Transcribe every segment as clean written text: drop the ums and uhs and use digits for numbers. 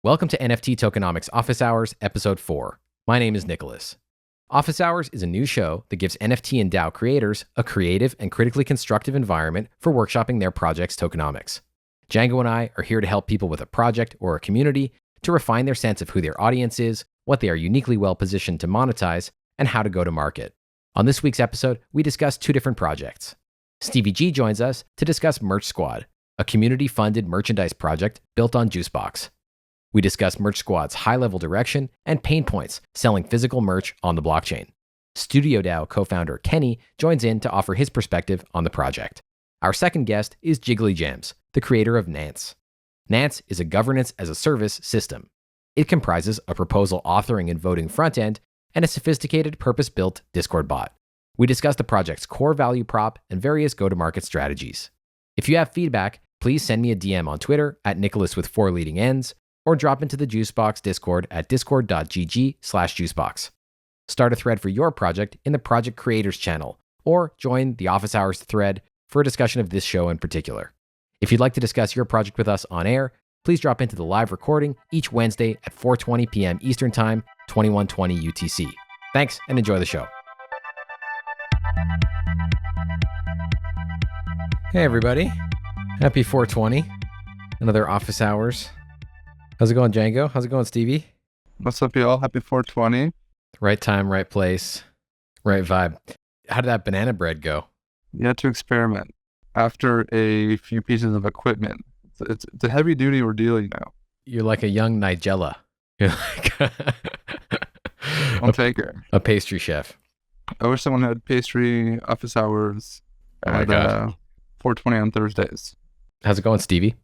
Welcome to NFT Tokenomics Office Hours, Episode 4. My name is Nicholas. Office Hours is a new show that gives NFT and DAO creators a creative and critically constructive environment for workshopping their project's tokenomics. Jango and I are here to help people with a project or a community to refine their sense of who their audience is, what they are uniquely well positioned to monetize, and how to go to market. On this week's episode, we discuss two different projects. STVG joins us to discuss Merch Squad, a community-funded merchandise project built on Juicebox. We discuss Merch Squad's high-level direction and pain points selling physical merch on the blockchain. Studio DAO co-founder Kenny joins in to offer his perspective on the project. Our second guest is Jigglyjams, the creator of Nance. Nance is a governance-as-a-service system. It comprises a proposal authoring and voting front end and a sophisticated purpose-built Discord bot. We discuss the project's core value prop and various go-to-market strategies. If you have feedback, please send me a DM on Twitter at Nicholas with 4 leading N's, or drop into the Juicebox Discord at discord.gg/juicebox. Start a thread for your project in the Project Creators channel, or join the Office Hours thread for a discussion of this show in particular. If you'd like to discuss your project with us on air, please drop into the live recording each Wednesday at 4:20 p.m. Eastern Time, 2120 UTC. Thanks, and enjoy the show. Hey everybody, happy 420, another Office Hours. How's it going, Jango? How's it going, Stevie? What's up, y'all? Happy 420. Right time, right place, right vibe. How did that banana bread go? You had to experiment after a few pieces of equipment. It's a heavy duty ordeal, you know. You're like a young Nigella. You're like I'll take it. A pastry chef. I wish someone had pastry office hours Oh my God. 420 on Thursdays. How's it going, Stevie?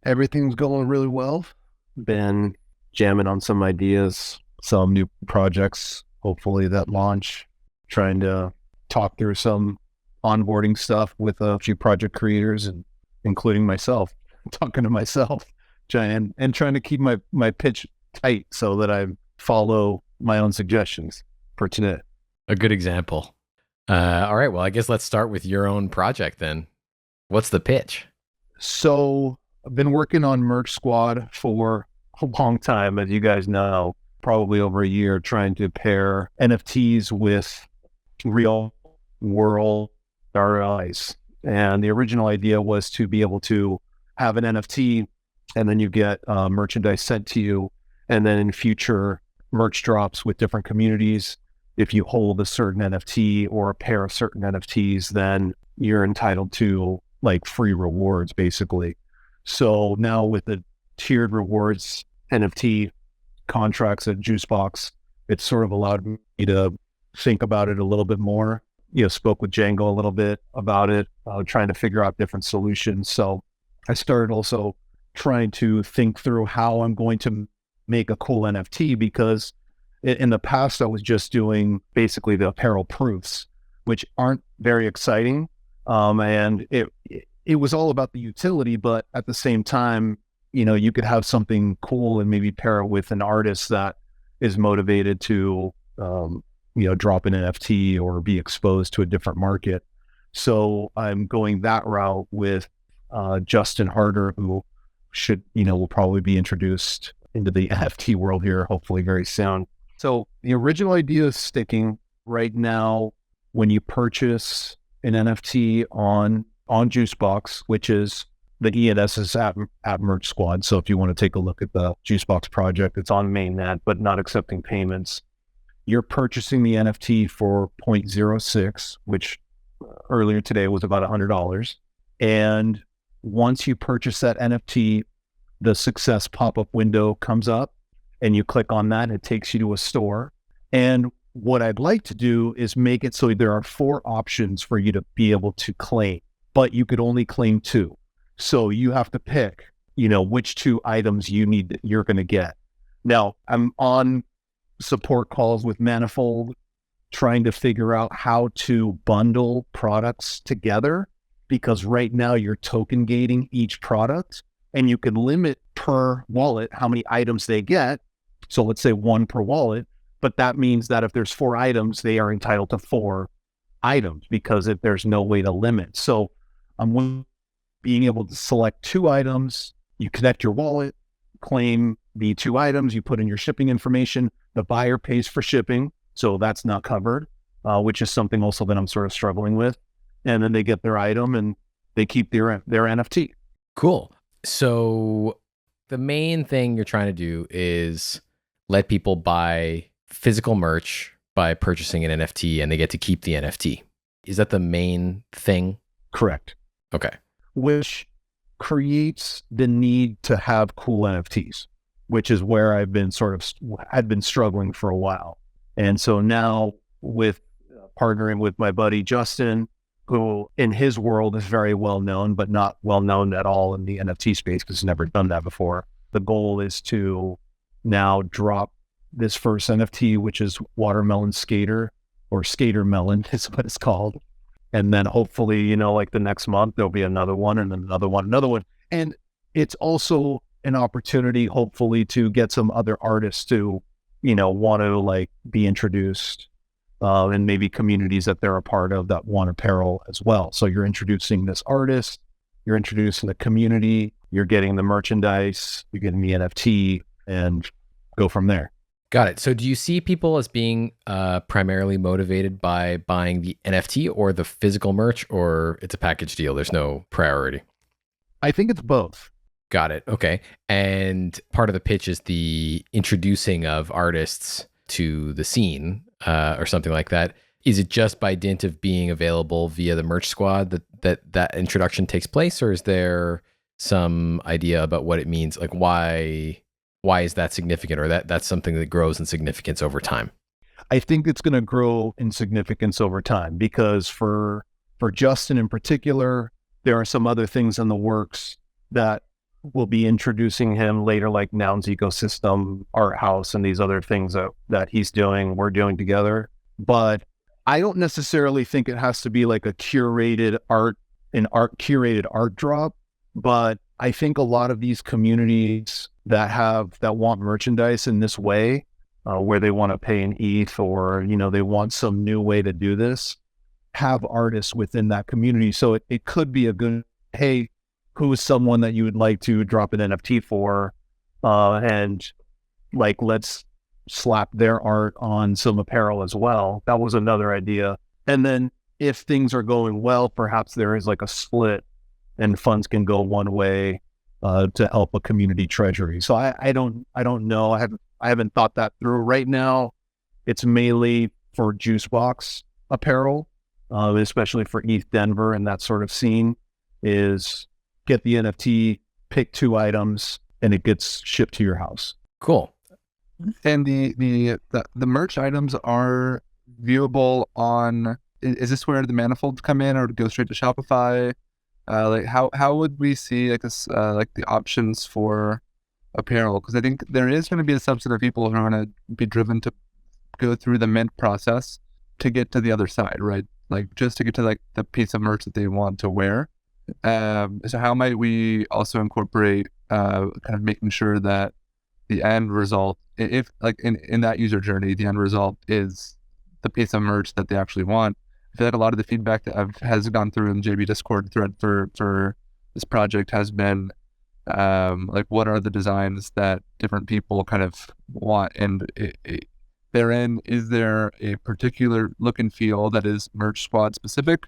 Everything's going really well. Been jamming on some ideas, some new projects, hopefully that launch. Trying to talk through some onboarding stuff with a few project creators, and including myself, talking to myself, trying to keep my pitch tight so that I follow my own suggestions for today. A good example. All right, well, I guess let's start with your own project then. What's the pitch? So I've been working on Merch Squad for a long time, as you guys know, probably over a year, trying to pair NFTs with real world ROIs. And the original idea was to be able to have an NFT, and then you get merchandise sent to you. And then in future merch drops with different communities, if you hold a certain NFT or a pair of certain NFTs, then you're entitled to like free rewards, basically. So now with the tiered rewards NFT contracts at Juicebox, it's sort of allowed me to think about it a little bit more. Spoke with Jango a little bit about it, trying to figure out different solutions. So I started also trying to think through how I'm going to make a cool NFT, because in the past I was just doing basically the apparel proofs, which aren't very exciting. And it was all about the utility, but at the same time, you could have something cool and maybe pair it with an artist that is motivated to, drop an NFT or be exposed to a different market. So I'm going that route with Justin Harder, who will probably be introduced into the NFT world here, hopefully very soon. So the original idea is sticking right now. When you purchase an NFT on Juicebox, which is the ENS's app Merch Squad. So if you want to take a look at the Juicebox project, it's on mainnet, but not accepting payments. You're purchasing the NFT for 0.06, which earlier today was about $100. And once you purchase that NFT, the success pop-up window comes up and you click on that. It takes you to a store. And what I'd like to do is make it so there are 4 options for you to be able to claim, but you could only claim 2. So you have to pick, which 2 items you're going to get. Now, I'm on support calls with Manifold, trying to figure out how to bundle products together, because right now you're token gating each product, and you can limit per wallet how many items they get. So let's say 1 per wallet, but that means that if there's 4 items, they are entitled to 4 items, because if there's no way to limit. So I'm being able to select 2 items, you connect your wallet, claim the 2 items, you put in your shipping information, the buyer pays for shipping. So that's not covered, which is something also that I'm sort of struggling with. And then they get their item and they keep their NFT. Cool. So the main thing you're trying to do is let people buy physical merch by purchasing an NFT, and they get to keep the NFT. Is that the main thing? Correct. Okay. Which creates the need to have cool NFTs, which is where I've been struggling for a while. And so now with partnering with my buddy Justin, who in his world is very well known, but not well known at all in the NFT space because he's never done that before. The goal is to now drop this first NFT, which is Watermelon Skater, or Skater Melon is what it's called. And then hopefully, like the next month, there'll be another one and another one. And it's also an opportunity, hopefully, to get some other artists to, want to like be introduced, and maybe communities that they're a part of that want apparel as well. So you're introducing this artist, you're introducing the community, you're getting the merchandise, you're getting the NFT, and go from there. Got it. So do you see people as being primarily motivated by buying the NFT or the physical merch, or it's a package deal? There's no priority. I think it's both. Got it. Okay. And part of the pitch is the introducing of artists to the scene, or something like that. Is it just by dint of being available via the merch squad that introduction takes place, or is there some idea about what it means? Like why is that significant, or that's something that grows in significance over time? I think it's going to grow in significance over time because for Justin in particular, there are some other things in the works that will be introducing him later, like Nouns Ecosystem, Art House, and these other things that we're doing together. But I don't necessarily think it has to be like a curated art drop. But I think a lot of these communities that want merchandise in this way, where they want to pay in ETH or, they want some new way to do this, have artists within that community. So it could be a good, hey, who is someone that you would like to drop an NFT for? And like, let's slap their art on some apparel as well. That was another idea. And then if things are going well, perhaps there is like a split and funds can go one way to help a community treasury. So I don't know. I haven't thought that through. Right now, it's mainly for Juicebox apparel, especially for ETH Denver and that sort of scene, is get the NFT, pick 2 items, and it gets shipped to your house. Cool. And the merch items are viewable on. Is this where the manifolds come in, or go straight to Shopify? Like how would we see like this like the options for apparel? Because I think there is going to be a subset of people who are going to be driven to go through the mint process to get to the other side, right? Like just to get to like the piece of merch that they want to wear. So how might we also incorporate kind of making sure that the end result, if like in that user journey, the end result is the piece of merch that they actually want? I feel like a lot of the feedback that has gone through in the JB Discord thread for this project has been like, what are the designs that different people kind of want? And therein, is there a particular look and feel that is merch squad specific,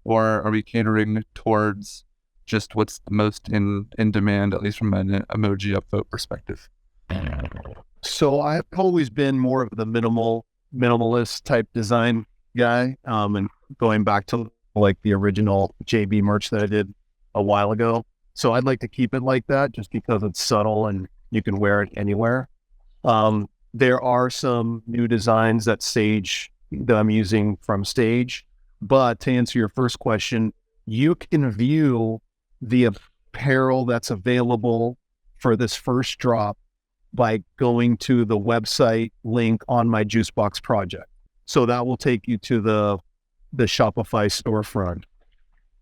or are we catering towards just what's the most in demand, at least from an emoji upvote perspective? So I've always been more of the minimalist type design guy, and going back to like the original JB merch that I did a while ago. So I'd like to keep it like that just because it's subtle and you can wear it anywhere. There are some new designs that I'm using from Stage, but to answer your first question, you can view the apparel that's available for this first drop by going to the website link on my Juicebox project. So that will take you to the Shopify storefront,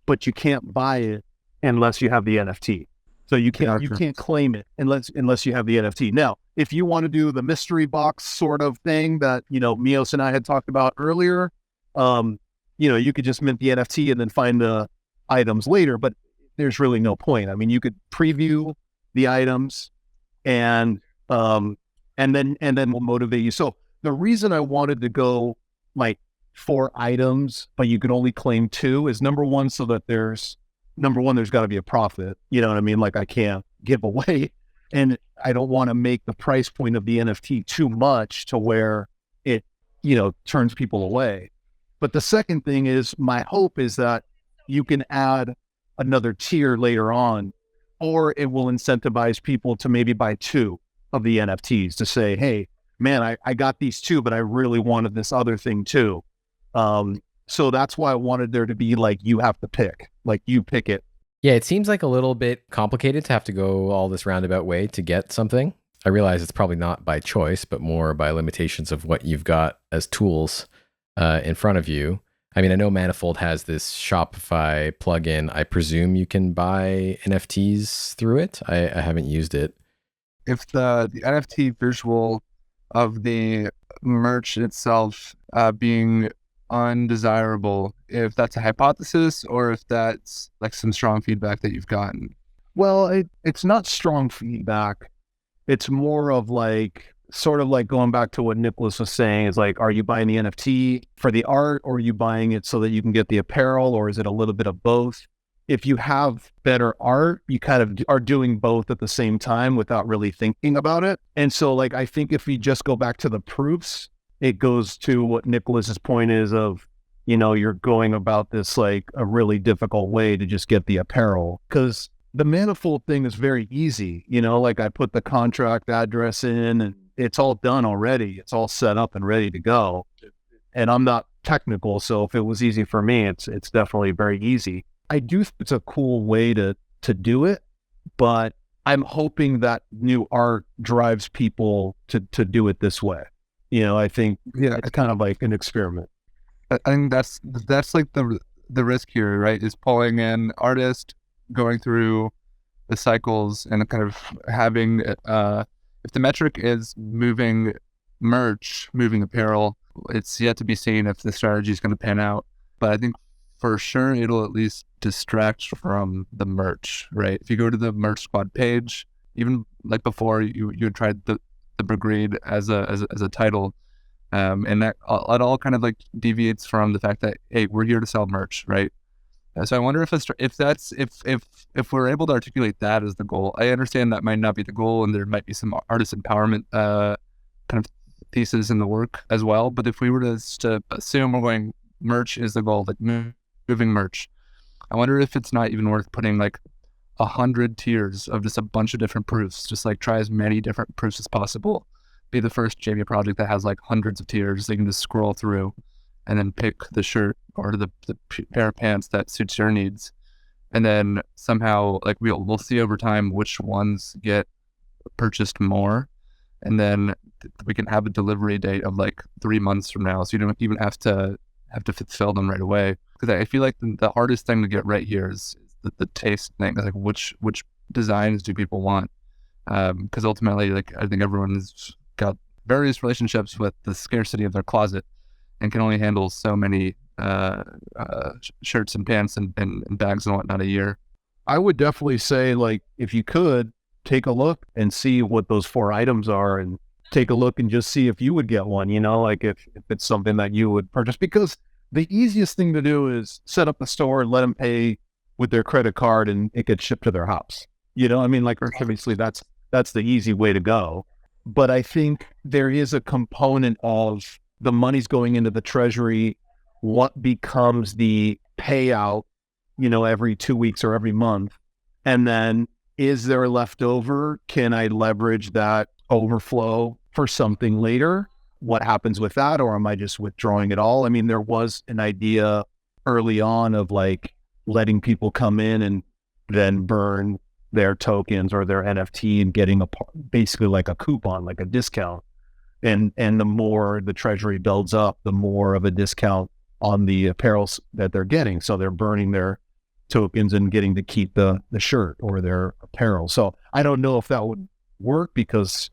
but you can't buy it unless you have the NFT. So you can't claim it unless you have the NFT. Now, if you want to do the mystery box sort of thing that, Mios and I had talked about earlier, you could just mint the NFT and then find the items later, but there's really no point. I mean, you could preview the items and And then will motivate you. So the reason I wanted to go like 4 items, but you could only claim 2 is number one, so that there's got to be a profit. You know what I mean? Like I can't give away, and I don't want to make the price point of the NFT too much to where it, turns people away. But the second thing is, my hope is that you can add another tier later on, or it will incentivize people to maybe buy 2 of the NFTs to say, hey, man, I got these 2, but I really wanted this other thing too. So that's why I wanted there to be like, you have to pick, like you pick it. Yeah, it seems like a little bit complicated to have to go all this roundabout way to get something. I realize it's probably not by choice, but more by limitations of what you've got as tools in front of you. I mean, I know Manifold has this Shopify plugin. I presume you can buy NFTs through it. I haven't used it. If the NFT visual of the merch itself being undesirable, if that's a hypothesis or if that's like some strong feedback that you've gotten. Well, it's not strong feedback. It's more of like, sort of like going back to what Nicholas was saying, is like, are you buying the NFT for the art, or are you buying it so that you can get the apparel, or is it a little bit of both? If you have better art, you kind of are doing both at the same time without really thinking about it. And so like, I think if we just go back to the proofs, it goes to what Nicholas's point is of, you're going about this like a really difficult way to just get the apparel. Because the Manifold thing is very easy. Like I put the contract address in and it's all done already. It's all set up and ready to go. And I'm not technical, so if it was easy for me, it's definitely very easy. I do think it's a cool way to do it, but I'm hoping that new art drives people to do it this way. I think it's kind of like an experiment. I think that's like the risk here, right? Is pulling in artists, going through the cycles, and kind of having if the metric is moving merch, moving apparel, it's yet to be seen if the strategy is going to pan out. But I think for sure it'll at least distract from the merch, right? If you go to the merch squad page, even like before you had tried the Brigade as a title, and that it all kind of like deviates from the fact that, hey, we're here to sell merch, right? So I wonder if we're able to articulate that as the goal. I understand that might not be the goal, and there might be some artist empowerment kind of thesis in the work as well. But if we were to assume we're going merch is the goal, like moving merch, I wonder if it's not even worth putting like 100 tiers of just a bunch of different proofs. Just like try as many different proofs as possible. Be the first JV project that has like hundreds of tiers. So you can just scroll through and then pick the shirt or the pair of pants that suits your needs. And then somehow like we'll see over time which ones get purchased more. And then we can have a delivery date of like 3 months from now. So you don't even have to fulfill them right away. Because I feel like the hardest thing to get right here is the taste thing. Like which designs do people want? Because ultimately, like I think everyone's got various relationships with the scarcity of their closet and can only handle so many shirts and pants and bags and whatnot a year. I would definitely say, like, if you could take a look and see what those 4 items are, and take a look and just see if you would get one, like if it's something that you would purchase. Because the easiest thing to do is set up a store and let them pay with their credit card and it gets shipped to their house. I mean, like, obviously that's the easy way to go. But I think there is a component of the money's going into the treasury. What becomes the payout, every 2 weeks or every month? And then is there leftover? Can I leverage that overflow for something later? What happens with that? Or am I just withdrawing it all? I mean, there was an idea early on of like letting people come in and then burn their tokens or their NFT and getting basically like a coupon, like a discount. And the more the treasury builds up, the more of a discount on the apparels that they're getting. So they're burning their tokens and getting to keep the shirt or their apparel. So I don't know if that would work because,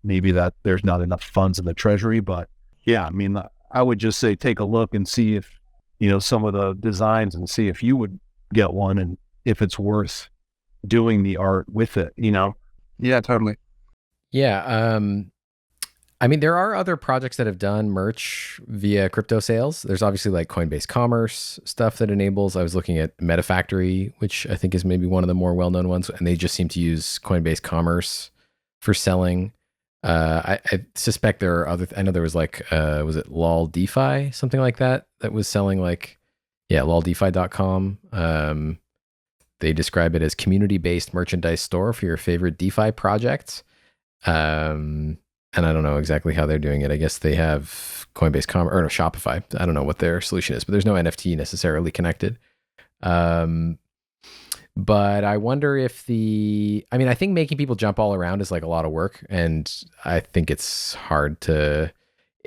maybe that there's not enough funds in the treasury. But yeah, I mean, I would just say take a look and see if, some of the designs, and see if you would get one and if it's worth doing the art with it, Yeah, totally. Yeah. I mean, there are other projects that have done merch via crypto sales. There's obviously like Coinbase Commerce stuff that enables. I was looking at MetaFactory, which I think is maybe one of the more well-known ones, and they just seem to use Coinbase Commerce for selling. I suspect there are other. I know there was like, was it LOL DeFi, something like that, that was selling like, yeah, loldefi.com. They describe it as community-based merchandise store for your favorite DeFi projects. And I don't know exactly how they're doing it. I guess they have Coinbase Commerce or no, Shopify. I don't know what their solution is, but there's no NFT necessarily connected. But I wonder if I think making people jump all around is like a lot of work. And I think it's hard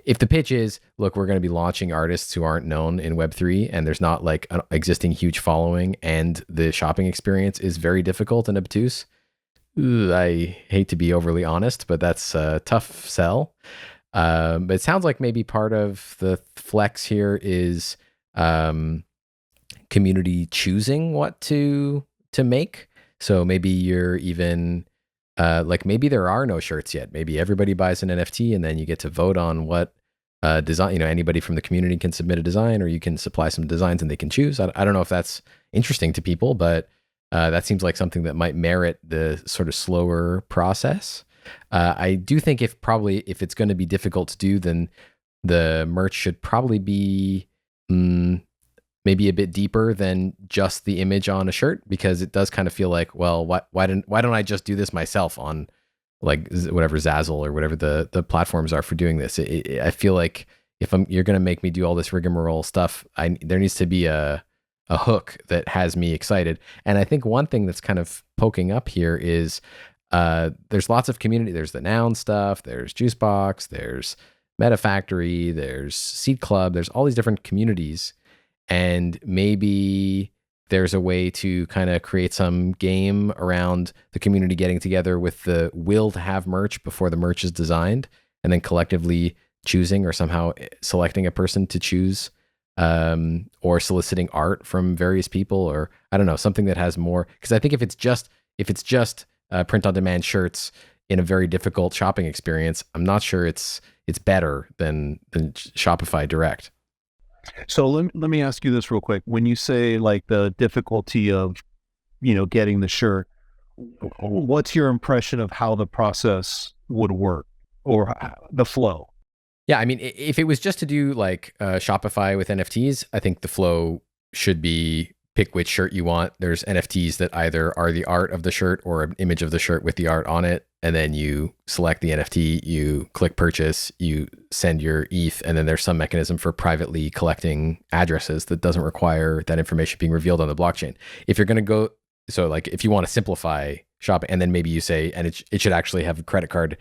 if the pitch is, look, we're going to be launching artists who aren't known in Web3 and there's not like an existing huge following and the shopping experience is very difficult and obtuse. I hate to be overly honest, but that's a tough sell. But it sounds like maybe part of the flex here is community choosing what to make. So maybe you're even like maybe there are no shirts yet. Maybe everybody buys an NFT and then you get to vote on what design. Anybody from the community can submit a design, or you can supply some designs and they can choose. I don't know if that's interesting to people, but that seems like something that might merit the sort of slower process. I do think if it's going to be difficult to do, then the merch should probably be maybe a bit deeper than just the image on a shirt, because it does kind of feel like, well, why don't I just do this myself on like whatever Zazzle or whatever the platforms are for doing this? I feel like if you're going to make me do all this rigmarole stuff, there needs to be a hook that has me excited. And I think one thing that's kind of poking up here is there's lots of community. There's the Noun stuff, there's Juicebox, there's MetaFactory, there's Seed Club, there's all these different communities. And maybe there's a way to kind of create some game around the community getting together with the will to have merch before the merch is designed, and then collectively choosing or somehow selecting a person to choose, or soliciting art from various people, or I don't know, something that has more. Because I think if it's just print on demand shirts in a very difficult shopping experience, I'm not sure it's better than Shopify Direct. So let me ask you this real quick. When you say like the difficulty of, getting the shirt, what's your impression of how the process would work or the flow? Yeah, I mean, if it was just to do like Shopify with NFTs, I think the flow should be pick which shirt you want. There's NFTs that either are the art of the shirt or an image of the shirt with the art on it. And then you select the NFT, you click purchase, you send your ETH, and then there's some mechanism for privately collecting addresses that doesn't require that information being revealed on the blockchain. If you're going to so like if you want to simplify shopping, and then maybe you say, and it should actually have a credit card.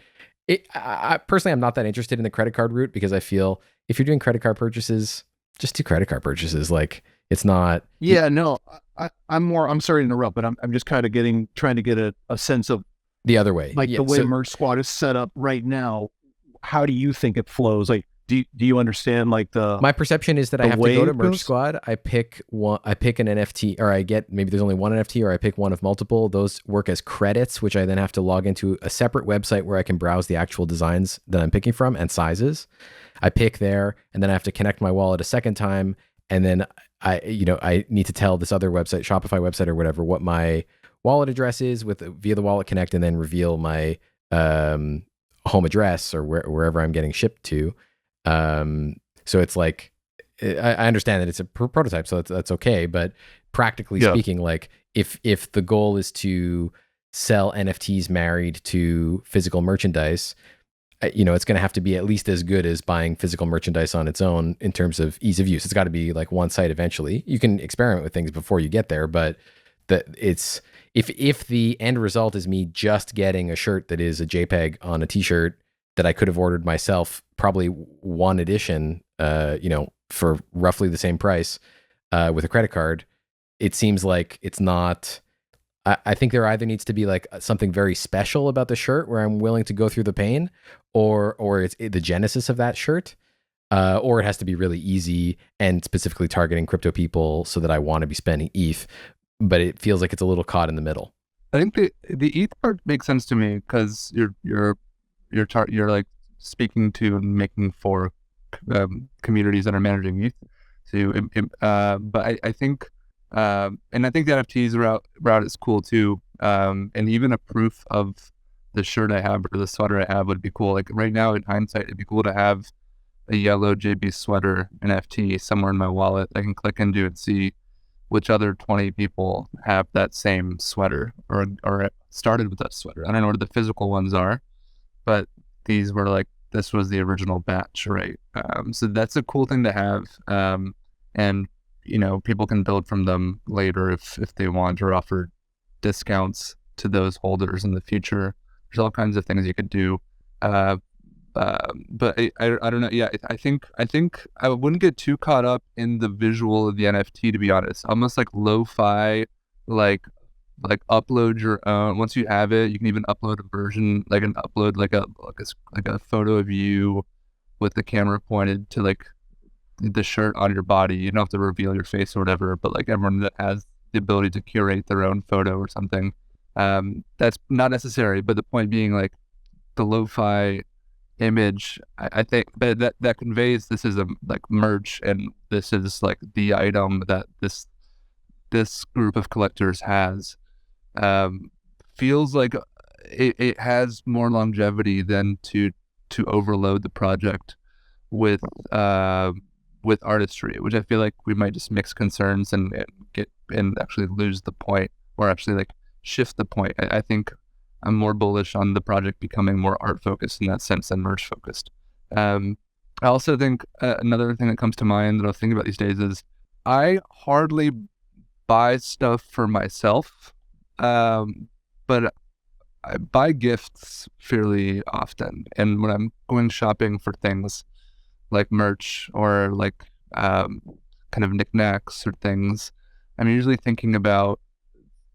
Personally, I'm not that interested in the credit card route, because I feel if you're doing credit card purchases, just do credit card purchases. Like it's not. Yeah, no, I'm sorry to interrupt, but I'm just kind of trying to get a sense of the other way. Like the way Merch Squad is set up right now. How do you think it flows? Like, do you understand like my perception is that I have to go to Merch Squad. I pick an NFT, or I get, maybe there's only one NFT, or I pick one of multiple. Those work as credits, which I then have to log into a separate website where I can browse the actual designs that I'm picking from and sizes. I pick there, and then I have to connect my wallet a second time. And then I need to tell this other website, Shopify website or whatever, what my wallet address is via the Wallet Connect, and then reveal my home address or wherever I'm getting shipped to. So it's like, I understand that it's a prototype, so that's okay. But practically speaking, like if the goal is to sell NFTs married to physical merchandise, it's going to have to be at least as good as buying physical merchandise on its own in terms of ease of use. It's got to be like one site eventually. You can experiment with things before you get there, but if the end result is me just getting a shirt that is a JPEG on a t-shirt that I could have ordered myself, probably one edition, for roughly the same price, with a credit card, it seems like it's not. I think there either needs to be like something very special about the shirt where I'm willing to go through the pain, or it's the genesis of that shirt, or it has to be really easy and specifically targeting crypto people so that I want to be spending ETH. But it feels like it's a little caught in the middle. I think the ETH part makes sense to me, because you're you're like speaking to and making for communities that are managing youth. So, but I think, and I think the NFTs route is cool too. And even a proof of the shirt I have or the sweater I have would be cool. Like right now, in hindsight, it'd be cool to have a yellow JB sweater NFT somewhere in my wallet. I can click into and see which other 20 people have that same sweater or started with that sweater. I don't know what the physical ones are, but these were like, this was the original batch, right? So that's a cool thing to have. And, people can build from them later if they want, or offer discounts to those holders in the future. There's all kinds of things you could do. But I don't know. Yeah, I think I wouldn't get too caught up in the visual of the NFT, to be honest. Almost like lo-fi, like upload your own. Once you have it, you can even upload a version, like a photo of you with the camera pointed to like the shirt on your body. You don't have to reveal your face or whatever, but like everyone that has the ability to curate their own photo or something, that's not necessary. But the point being, like the lo-fi image, I think that conveys this is a like merch, and this is like the item that this group of collectors has. Feels like it has more longevity than to overload the project with artistry, which I feel like we might just mix concerns and actually lose the point, or actually like shift the point. I think I'm more bullish on the project becoming more art focused in that sense than merch focused. I also think another thing that comes to mind that I was thinking about these days is I hardly buy stuff for myself, but I buy gifts fairly often. And when I'm going shopping for things like merch or like kind of knickknacks or things, I'm usually thinking about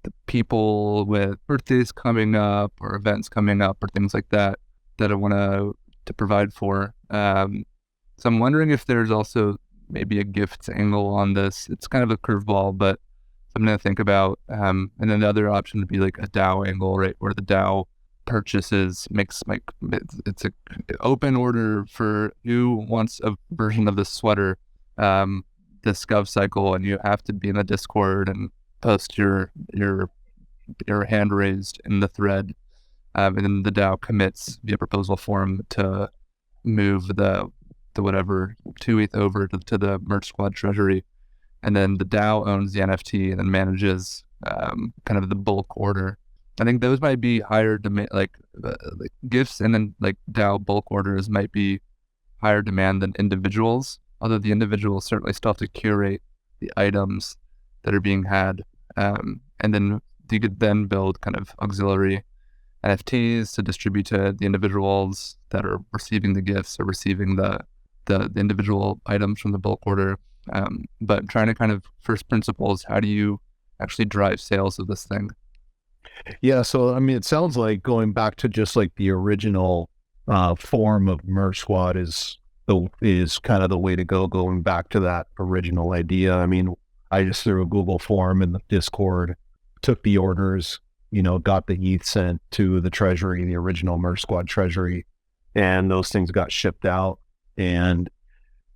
the people with birthdays coming up or events coming up or things like that I want to provide for. So I'm wondering if there's also maybe a gifts angle on this. It's kind of a curveball, but something to think about. And then the other option would be like a DAO angle, right, where the DAO purchases makes like it's an open order for who wants a version of this sweater, this Gov cycle, and you have to be in the Discord and post your hand raised in the thread, and then the DAO commits via proposal form to move the whatever 2 ETH over to the Merch Squad treasury, and then the DAO owns the NFT and then manages kind of the bulk order. I think those might be higher demand, like gifts, and then like DAO bulk orders might be higher demand than individuals. Although the individuals certainly still have to curate the items that are being had. And then you could then build kind of auxiliary NFTs to distribute to the individuals that are receiving the gifts or receiving the individual items from the bulk order. But trying to kind of first principles, how do you actually drive sales of this thing? Yeah, so I mean, it sounds like going back to just like the original form of Merch Squad is kind of the way to go, going back to that original idea. I mean, I just threw a Google form in the Discord, took the orders, got the ETH sent to the treasury, the original Merch Squad treasury, and those things got shipped out. And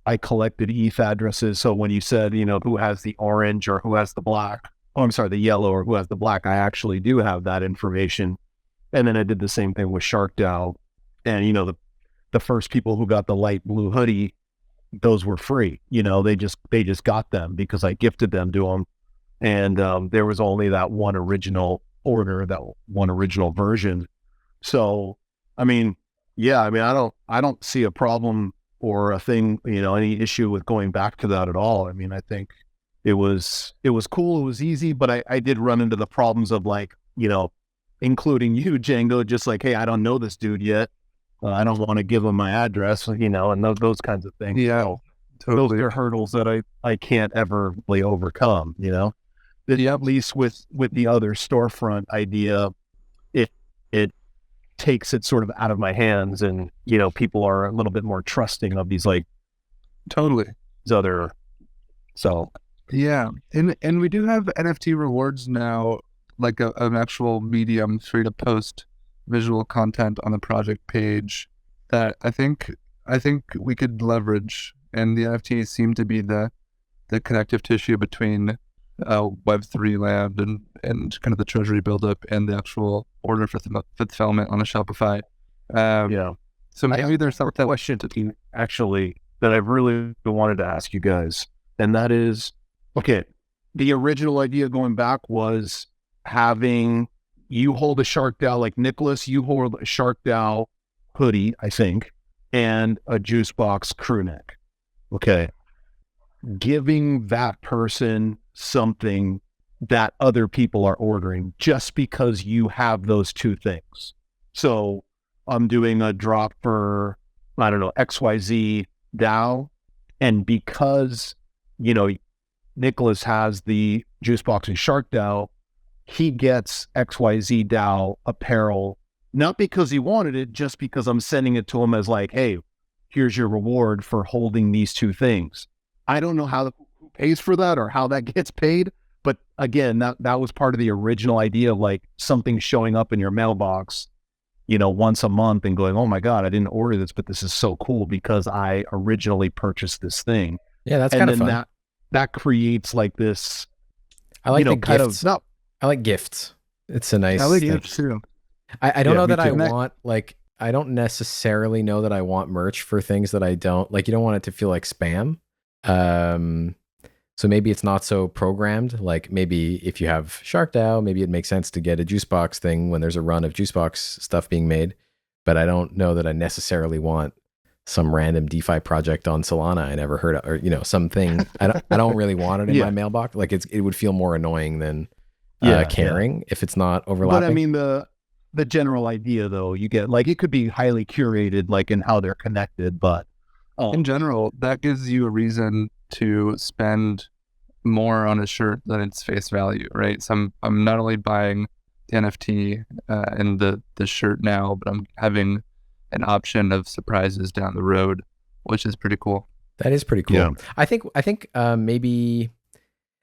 I collected ETH addresses. So when you said, who has the orange or who has the black, the yellow or who has the black, I actually do have that information. And then I did the same thing with SharkDAO. And, the first people who got the light blue hoodie, those were free. They just got them because I gifted them to them. And there was only that one original order, that one original version. So, I mean, yeah, I don't see a problem or a thing, any issue with going back to that at all. I mean, I think it was cool. It was easy, but I did run into the problems of like, including you, Jango, just like, hey, I don't know this dude yet. I don't want to give him my address, and those kinds of things. Yeah, so totally. Those are hurdles that I can't ever really overcome, At least with the other storefront idea, it takes it sort of out of my hands, and, people are a little bit more trusting of these, like, totally other, so. Yeah. And we do have NFT rewards now, like an actual medium for you to post visual content on the project page that I think we could leverage, and the NFTs seem to be the connective tissue between Web3 land and kind of the treasury buildup and the actual order fulfillment on a Shopify. So maybe there's some question actually that I've really wanted to ask you guys, and that is, okay, the original idea going back was having you hold a Shark DAO, like Nicholas, you hold a Shark DAO hoodie, I think, and a Juicebox crew neck. Okay. Giving that person something that other people are ordering just because you have those two things. So I'm doing a drop for, I don't know, XYZ DAO. And because, you know, Nicholas has the Juicebox and Shark DAO, he gets XYZ DAO apparel, not because he wanted it, just because I'm sending it to him as like, hey, here's your reward for holding these two things. I don't know who pays for that or how that gets paid. But again, that was part of the original idea of like something showing up in your mailbox, you know, once a month and going, oh my God, I didn't order this, but this is so cool because I originally purchased this thing. Yeah, that's kind of fun. That creates like this. I like the gifts. I like gifts. It's a nice. I like gifts too. I don't know that I want, like, I don't necessarily know that I want merch for things that I don't like. You don't want it to feel like spam. So maybe it's not so programmed. Like maybe if you have Shark DAO, maybe it makes sense to get a Juicebox thing when there's a run of Juicebox stuff being made. But I don't know that I necessarily want some random DeFi project on Solana I never heard of, or, you know, something. I don't really want it in my mailbox. Like it would feel more annoying than caring if it's not overlapping. But I mean, the general idea though, you get like, it could be highly curated, like in how they're connected, but in general, that gives you a reason to spend more on a shirt than its face value, right? So I'm not only buying the NFT and the shirt now, but I'm having an option of surprises down the road, which is pretty cool. That is pretty cool. Yeah. I think maybe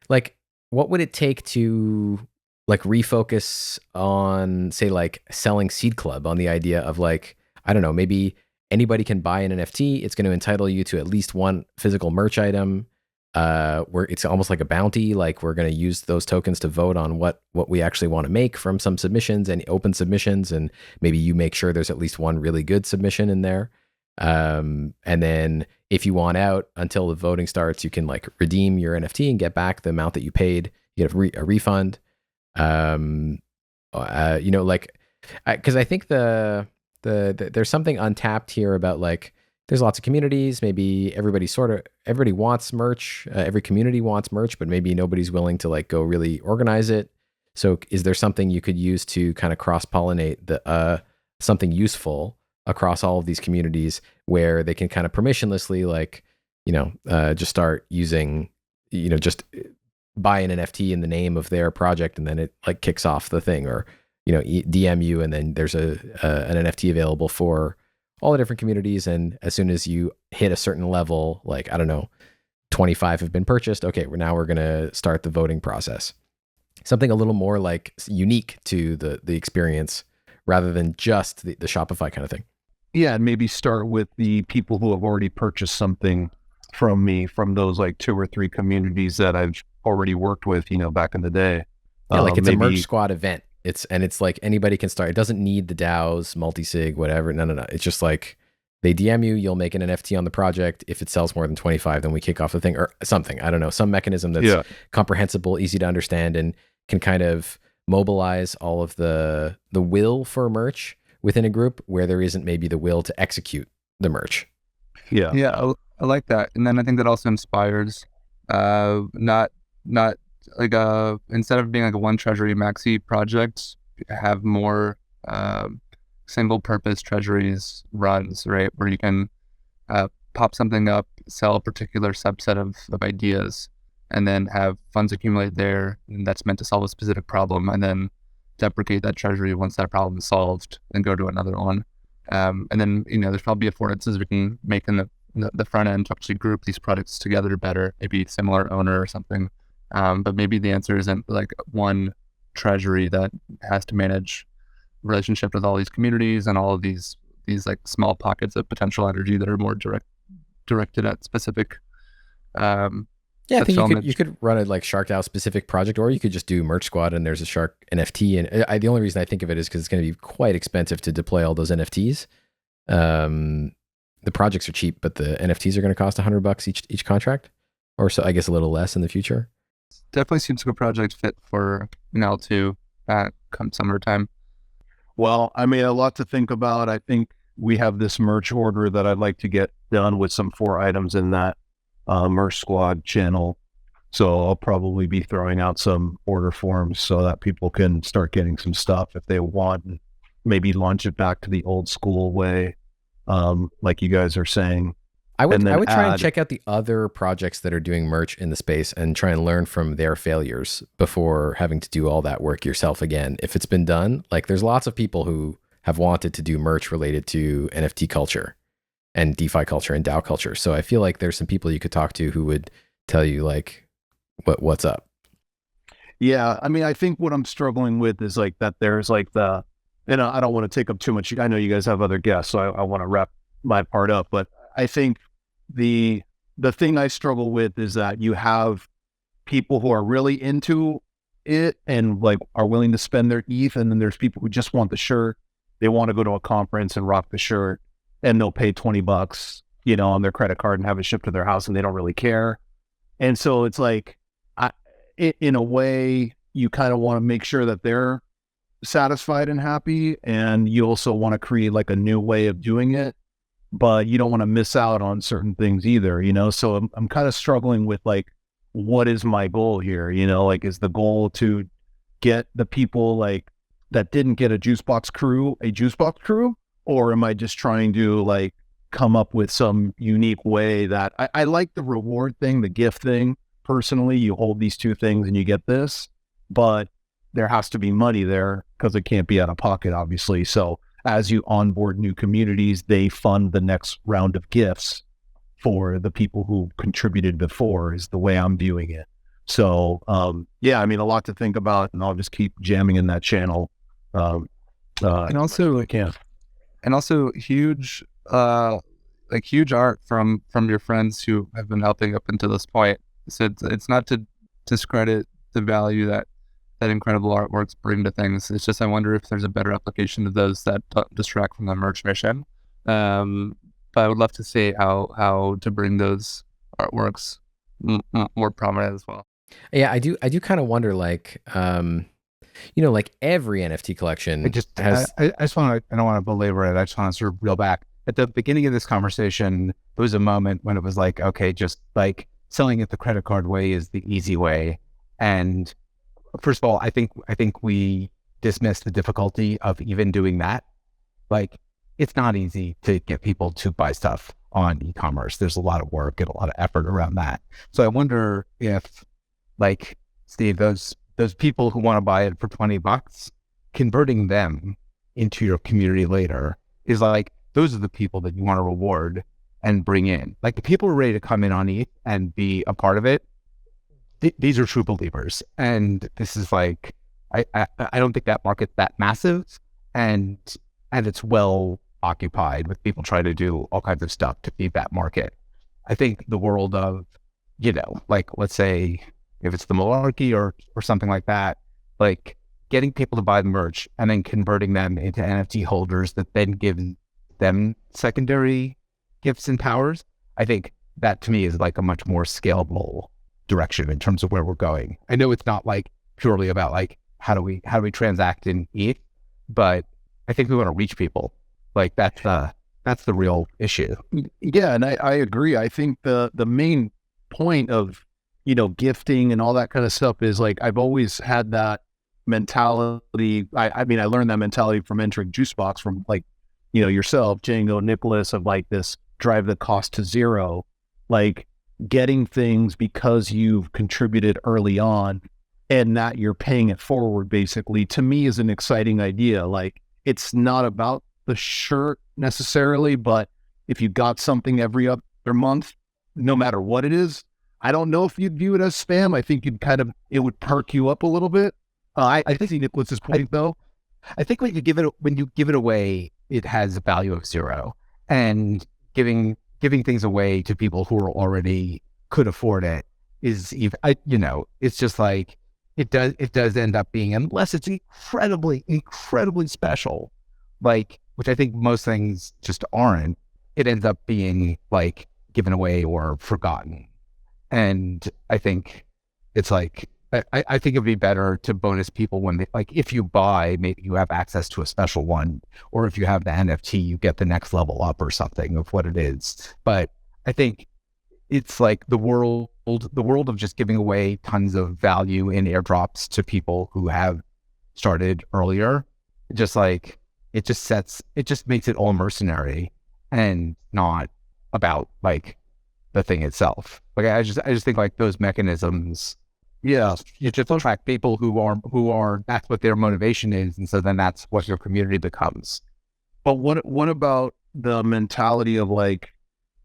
like what would it take to like refocus on, say, like selling Seed Club on the idea of like, I don't know, maybe anybody can buy an NFT. It's going to entitle you to at least one physical merch item. Where it's almost like a bounty. Like we're going to use those tokens to vote on what we actually want to make from some submissions and open submissions, and maybe you make sure there's at least one really good submission in there. And then if you want out until the voting starts, you can like redeem your NFT and get back the amount that you paid. You get a refund. You know, like because I think there's something untapped here about like there's lots of communities. Maybe everybody wants merch. Every community wants merch, but maybe nobody's willing to like go really organize it. So is there something you could use to kind of cross-pollinate something useful across all of these communities where they can kind of permissionlessly like, you know, just start using, you know, just buy an NFT in the name of their project and then it like kicks off the thing, or, you know, DM you and then there's an NFT available for all the different communities. And as soon as you hit a certain level, like, I don't know, 25 have been purchased. Okay, we're going to start the voting process. Something a little more like unique to the experience rather than just the Shopify kind of thing. Yeah, and maybe start with the people who have already purchased something from me, from those like 2 or 3 communities that I've already worked with, you know, back in the day. Yeah, like it's a merch squad event. It's like anybody can start. It doesn't need the DAOs, multi-sig, whatever. No. It's just like they DM you, you'll make an NFT on the project. If it sells more than 25, then we kick off the thing or something. I don't know, some mechanism that's comprehensible, easy to understand, and can kind of mobilize all of the will for merch within a group where there isn't maybe the will to execute the merch. Yeah, I like that. And then I think that also inspires not like instead of being like a one treasury maxi project, have more single purpose treasuries runs, right? Where you can pop something up, sell a particular subset of ideas, and then have funds accumulate there, and that's meant to solve a specific problem, and then deprecate that treasury once that problem is solved and go to another one. And then, you know, there's probably affordances we can make in the front end to actually group these products together better, maybe similar owner or something. But maybe the answer isn't like one treasury that has to manage relationship with all these communities and all of these like small pockets of potential energy that are more directed at specific. Yeah, I think you could run a like Shark DAO specific project, or you could just do Merch Squad and there's a Shark NFT. And the only reason I think of it is because it's going to be quite expensive to deploy all those NFTs. The projects are cheap, but the NFTs are going to cost $100 each contract, or so I guess a little less in the future. Definitely seems like a project fit for an L2 come summertime. Well, I mean, a lot to think about. I think we have this merch order that I'd like to get done with some 4 items in that Merch Squad channel. So I'll probably be throwing out some order forms so that people can start getting some stuff if they want, and maybe launch it back to the old school way, like you guys are saying. I would try and check out the other projects that are doing merch in the space and try and learn from their failures before having to do all that work yourself again. If it's been done, like there's lots of people who have wanted to do merch related to NFT culture and DeFi culture and DAO culture. So I feel like there's some people you could talk to who would tell you like what's up. Yeah, I mean, I think what I'm struggling with is like that there's like I don't want to take up too much. I know you guys have other guests, so I want to wrap my part up, but I think the thing I struggle with is that you have people who are really into it and like are willing to spend their ETH, and then there's people who just want the shirt. They want to go to a conference and rock the shirt, and they'll pay $20, on their credit card and have it shipped to their house, and they don't really care. And so it's like, in a way, you kind of want to make sure that they're satisfied and happy, and you also want to create like a new way of doing it, but you don't want to miss out on certain things either, So I'm kind of struggling with like, what is my goal here? Like, is the goal to get the people like that didn't get a Juicebox crew, or am I just trying to like come up with some unique way that I like the reward thing, the gift thing. Personally, you hold these 2 things and you get this, but there has to be money there because it can't be out of pocket, obviously. So as you onboard new communities, they fund the next round of gifts for the people who contributed before, is the way I'm viewing it. So, yeah, I mean, a lot to think about, and I'll just keep jamming in that channel. And also, huge, huge art from your friends who have been helping up until this point. So it's not to discredit the value that incredible artworks bring to things. It's just, I wonder if there's a better application of those that don't distract from the merch mission. But I would love to see how to bring those artworks more prominent as well. Yeah, I do kind of wonder, like, like every NFT collection I just want to, I don't want to belabor it. I just want to sort of reel back. At the beginning of this conversation, there was a moment when it was like, okay, just like selling it the credit card way is the easy way. And first of all, I think we dismiss the difficulty of even doing that. Like, it's not easy to get people to buy stuff on e-commerce. There's a lot of work and a lot of effort around that. So I wonder if, like, Steve, those people who want to buy it for $20, converting them into your community later is like, those are the people that you want to reward and bring in. Like, the people who are ready to come in on ETH and be a part of it, these are true believers. And this is like, I don't think that market's that massive, and it's well occupied with people trying to do all kinds of stuff to feed that market. I think the world of, like, let's say if it's the Malarkey or something like that, like getting people to buy the merch and then converting them into NFT holders that then give them secondary gifts and powers. I think that to me is like a much more scalable direction in terms of where we're going. I know it's not like purely about like, how do we transact in ETH, but I think we want to reach people. Like, that's the real issue. Yeah, and I agree. I think the main point of, gifting and all that kind of stuff is like, I've always had that mentality. I mean, I learned that mentality from entering Juicebox from like, yourself, Jango, Nicholas, of like this drive the cost to zero, like getting things because you've contributed early on and that you're paying it forward, basically, to me is an exciting idea. Like, it's not about the shirt necessarily, but if you got something every other month, no matter what it is, I don't know if you'd view it as spam. I think it would perk you up a little bit. I see Nicholas's point though. I think when you give it away, it has a value of 0, and giving things away to people who are already could afford it is even, it's just like it does end up being, unless it's incredibly special, like, which I think most things just aren't, it ends up being like given away or forgotten. And I think it's like, I think it'd be better to bonus people when they, like, if you buy, maybe you have access to a special one, or if you have the NFT, you get the next level up or something of what it is. But I think it's like the world of just giving away tons of value in airdrops to people who have started earlier, just like, it just makes it all mercenary and not about like the thing itself. Like, I just think like those mechanisms, yeah, you just attract people who are that's what their motivation is, and so then that's what your community becomes. But what about the mentality of like,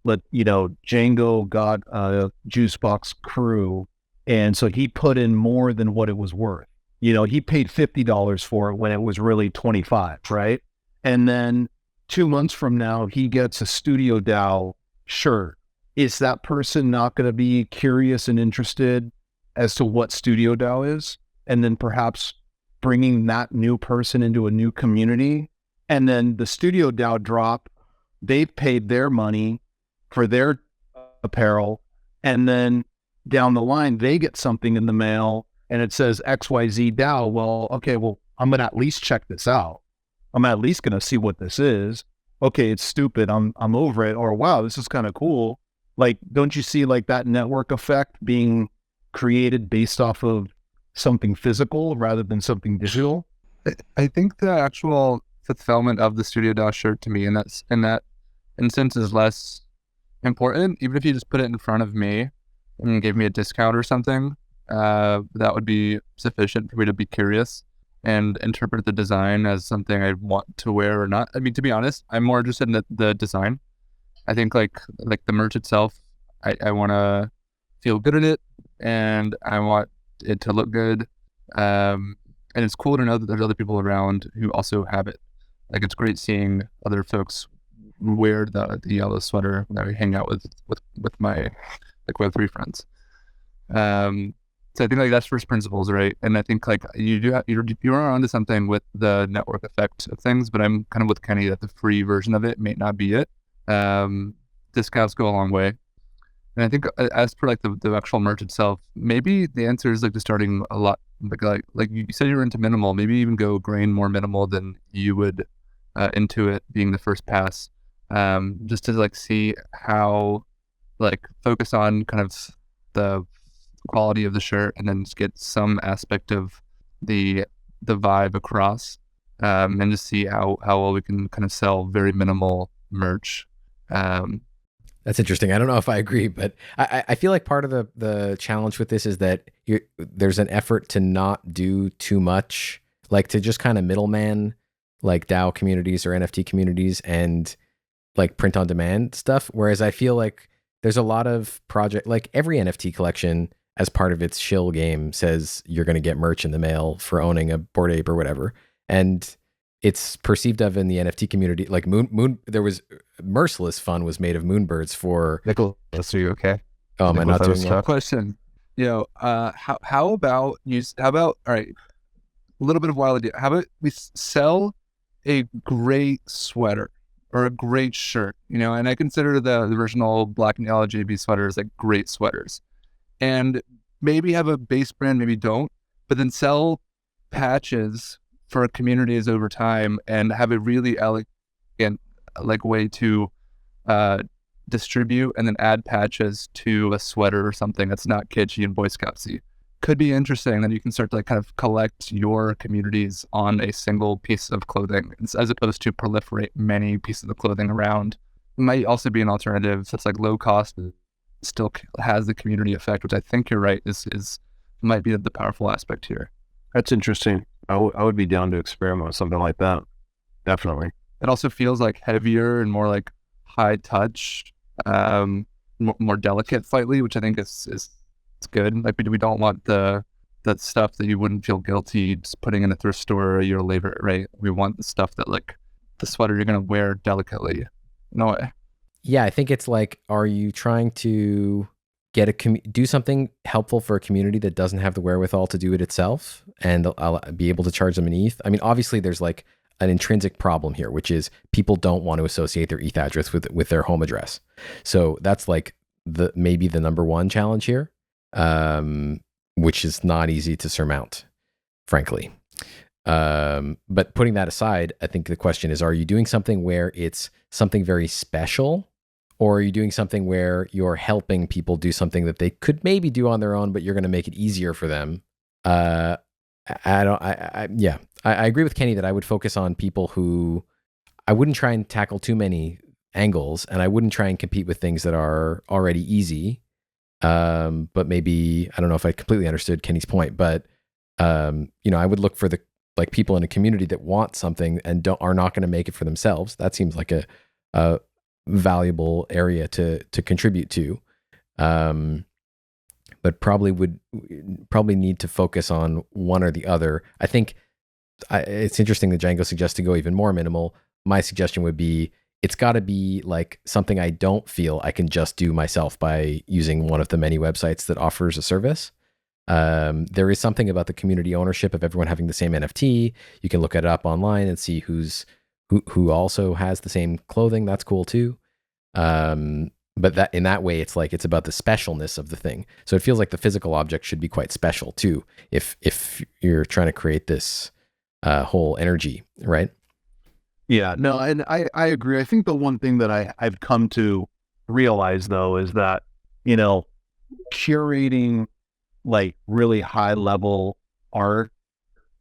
Jango got a Juicebox crew, and so he put in more than what it was worth. He paid $50 for it when it was really 25, right? And then 2 months from now, he gets a Studio DAO shirt. Is that person not going to be curious and interested as to what Studio DAO is? And then perhaps bringing that new person into a new community, and then the Studio DAO drop, they've paid their money for their apparel, and then down the line, they get something in the mail and it says XYZ DAO. Well, okay, I'm going to at least check this out. I'm at least going to see what this is. Okay, it's stupid. I'm over it. Or wow, this is kind of cool. Like, don't you see like that network effect being created based off of something physical rather than something digital? I think the actual fulfillment of the Studio DAO shirt to me in that instance is less important. Even if you just put it in front of me and gave me a discount or something, that would be sufficient for me to be curious and interpret the design as something I want to wear or not. I mean, to be honest, I'm more interested in the design. I think like the merch itself, I want to feel good in it, and I want it to look good. And it's cool to know that there's other people around who also have it. Like, it's great seeing other folks wear the yellow sweater that we hang out with my like Web3 friends. So I think like that's first principles, right? And I think like you are onto something with the network effect of things, but I'm kind of with Kenny that the free version of it may not be it. Discounts go a long way. And I think as for like the actual merch itself, maybe the answer is like just starting a lot like you said you're into minimal, maybe even go grain more minimal than you would into it being the first pass. Just to like see how, like, focus on kind of the quality of the shirt, and then just get some aspect of the vibe across, and just see how well we can kind of sell very minimal merch. That's interesting. I don't know if I agree, but I feel like part of the challenge with this is that there's an effort to not do too much, like to just kind of middleman like DAO communities or NFT communities and like print on demand stuff. Whereas I feel like there's a lot of project, like every NFT collection as part of its shill game says you're going to get merch in the mail for owning a Bored Ape or whatever. And it's perceived of in the NFT community, like there was Merciless Fun was made of moonbirds for Nicholas, are you okay? Oh, am I not doing well? Question. How about all right, a little bit of wild idea. How about we sell a great sweater or a great shirt, and I consider the original black and yellow JB sweaters like great sweaters, and maybe have a base brand, maybe don't, but then sell patches for communities over time and have a really elegant like way to distribute, and then add patches to a sweater or something that's not kitschy and Boy Scoutsy. Could be interesting. Then you can start to like kind of collect your communities on a single piece of clothing as opposed to proliferate many pieces of clothing around. It might also be an alternative that's like low cost, but still has the community effect, which I think you're right is might be the powerful aspect here. That's interesting. I would be down to experiment with something like that. Definitely. It also feels like heavier and more like high touch, more delicate slightly, which I think is good. Like we don't want the that stuff that you wouldn't feel guilty just putting in a thrift store a year later, right? We want the stuff that like the sweater you're going to wear delicately. No way. Yeah, I think it's like, are you trying to get do something helpful for a community that doesn't have the wherewithal to do it itself and I'll be able to charge them an ETH? I mean, obviously there's like an intrinsic problem here, which is people don't want to associate their ETH address with their home address. So that's like maybe the number one challenge here, which is not easy to surmount, frankly. But putting that aside, I think the question is, are you doing something where it's something very special, or are you doing something where you're helping people do something that they could maybe do on their own, but you're going to make it easier for them? I agree with Kenny that I would focus on people who I wouldn't try and tackle too many angles, and I wouldn't try and compete with things that are already easy. But maybe, I don't know if I completely understood Kenny's point, but I would look for the like people in a community that want something and are not going to make it for themselves. That seems like a valuable area to contribute to. But probably need to focus on one or the other. I think it's interesting that Jango suggests to go even more minimal. My suggestion would be, it's got to be like something I don't feel I can just do myself by using one of the many websites that offers a service. There is something about the community ownership of everyone having the same NFT. You can look it up online and see who also has the same clothing. That's cool too. But that in that way, it's like it's about the specialness of the thing. So it feels like the physical object should be quite special too, if you're trying to create this whole energy, right? Yeah, no, and I agree. I think the one thing that I've come to realize though is that, curating like really high level art,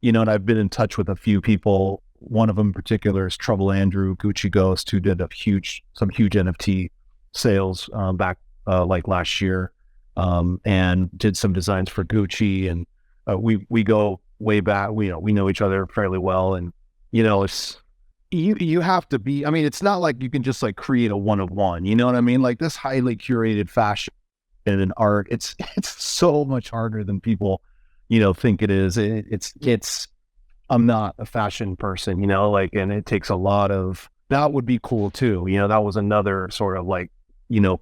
and I've been in touch with a few people. One of them in particular is Trouble Andrew, Gucci Ghost, who did some huge NFT sales back like last year, and did some designs for Gucci, and we go way back. We know each other fairly well, and it's you have to be. I mean, it's not like you can just like create a one of one. You know what I mean? Like this highly curated fashion and an art, it's so much harder than people think it is. It's I'm not a fashion person, and it takes a lot of, that would be cool too. That was another sort of like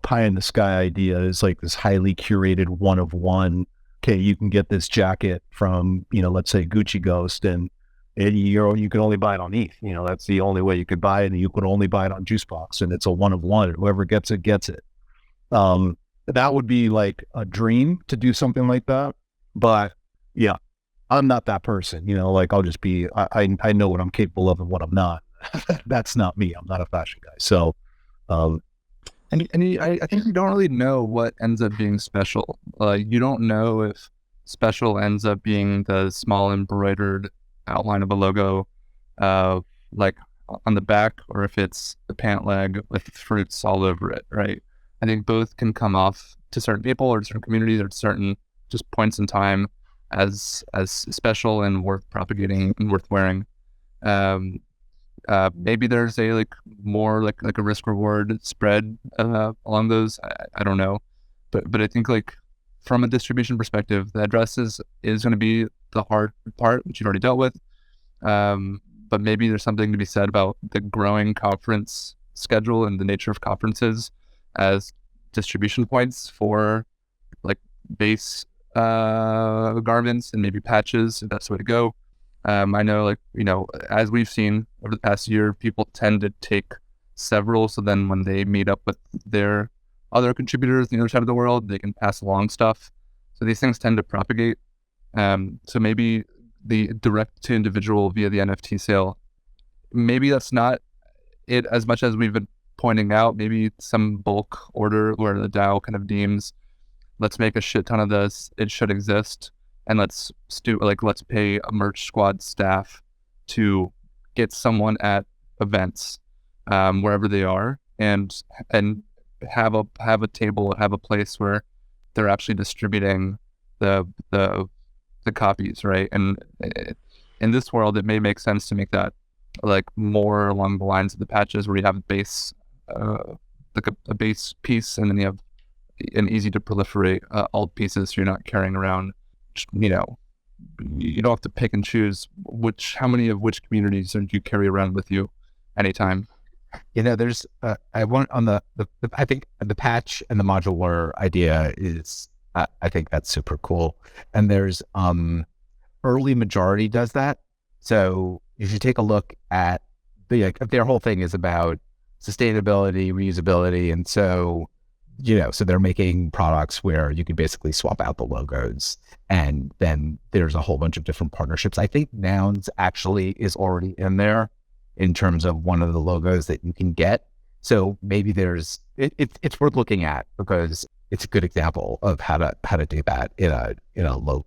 pie in the sky idea, is like this highly curated one of one. Okay, you can get this jacket from let's say Gucci Ghost, and you can only buy it on ETH. That's the only way you could buy it, and you could only buy it on Juicebox, and it's a one of one. Whoever gets it gets it. That would be like a dream to do something like that. But yeah, I'm not that person, like I'll just be, I know what I'm capable of and what I'm not. That's not me. I'm not a fashion guy. So, I think you don't really know what ends up being special. You don't know if special ends up being the small embroidered outline of a logo, like on the back, or if it's the pant leg with fruits all over it, right? I think both can come off to certain people or certain communities or certain just points in time as special and worth propagating and worth wearing. Maybe there's a like more like a risk reward spread along those. I don't know, but I think like from a distribution perspective, the address is going to be the hard part, which you've already dealt with. But maybe there's something to be said about the growing conference schedule and the nature of conferences as distribution points for like base garments and maybe patches, if that's the way to go. I know, like, as we've seen over the past year, people tend to take several, so then when they meet up with their other contributors on the other side of the world, they can pass along stuff. So these things tend to propagate. So maybe the direct to individual via the NFT sale, maybe that's not it as much as we've been pointing out. Maybe some bulk order where the DAO kind of deems, let's make a shit ton of this, it should exist, and let's pay a merch squad staff to get someone at events wherever they are, and have a table, have a place where they're actually distributing the copies, right? And in this world, it may make sense to make that like more along the lines of the patches, where you have a base piece, and then you have an easy to proliferate alt pieces, so you're not carrying around you don't have to pick and choose how many of which communities do you carry around with you anytime. There's I want on the I think the patch and the modular idea is I think that's super cool. And there's Early Majority does that. So you should take a look at their whole thing is about sustainability, reusability, and so so they're making products where you can basically swap out the logos, and then there's a whole bunch of different partnerships. I think Nouns actually is already in there in terms of one of the logos that you can get. So maybe it's worth looking at because it's a good example of how to do that in a low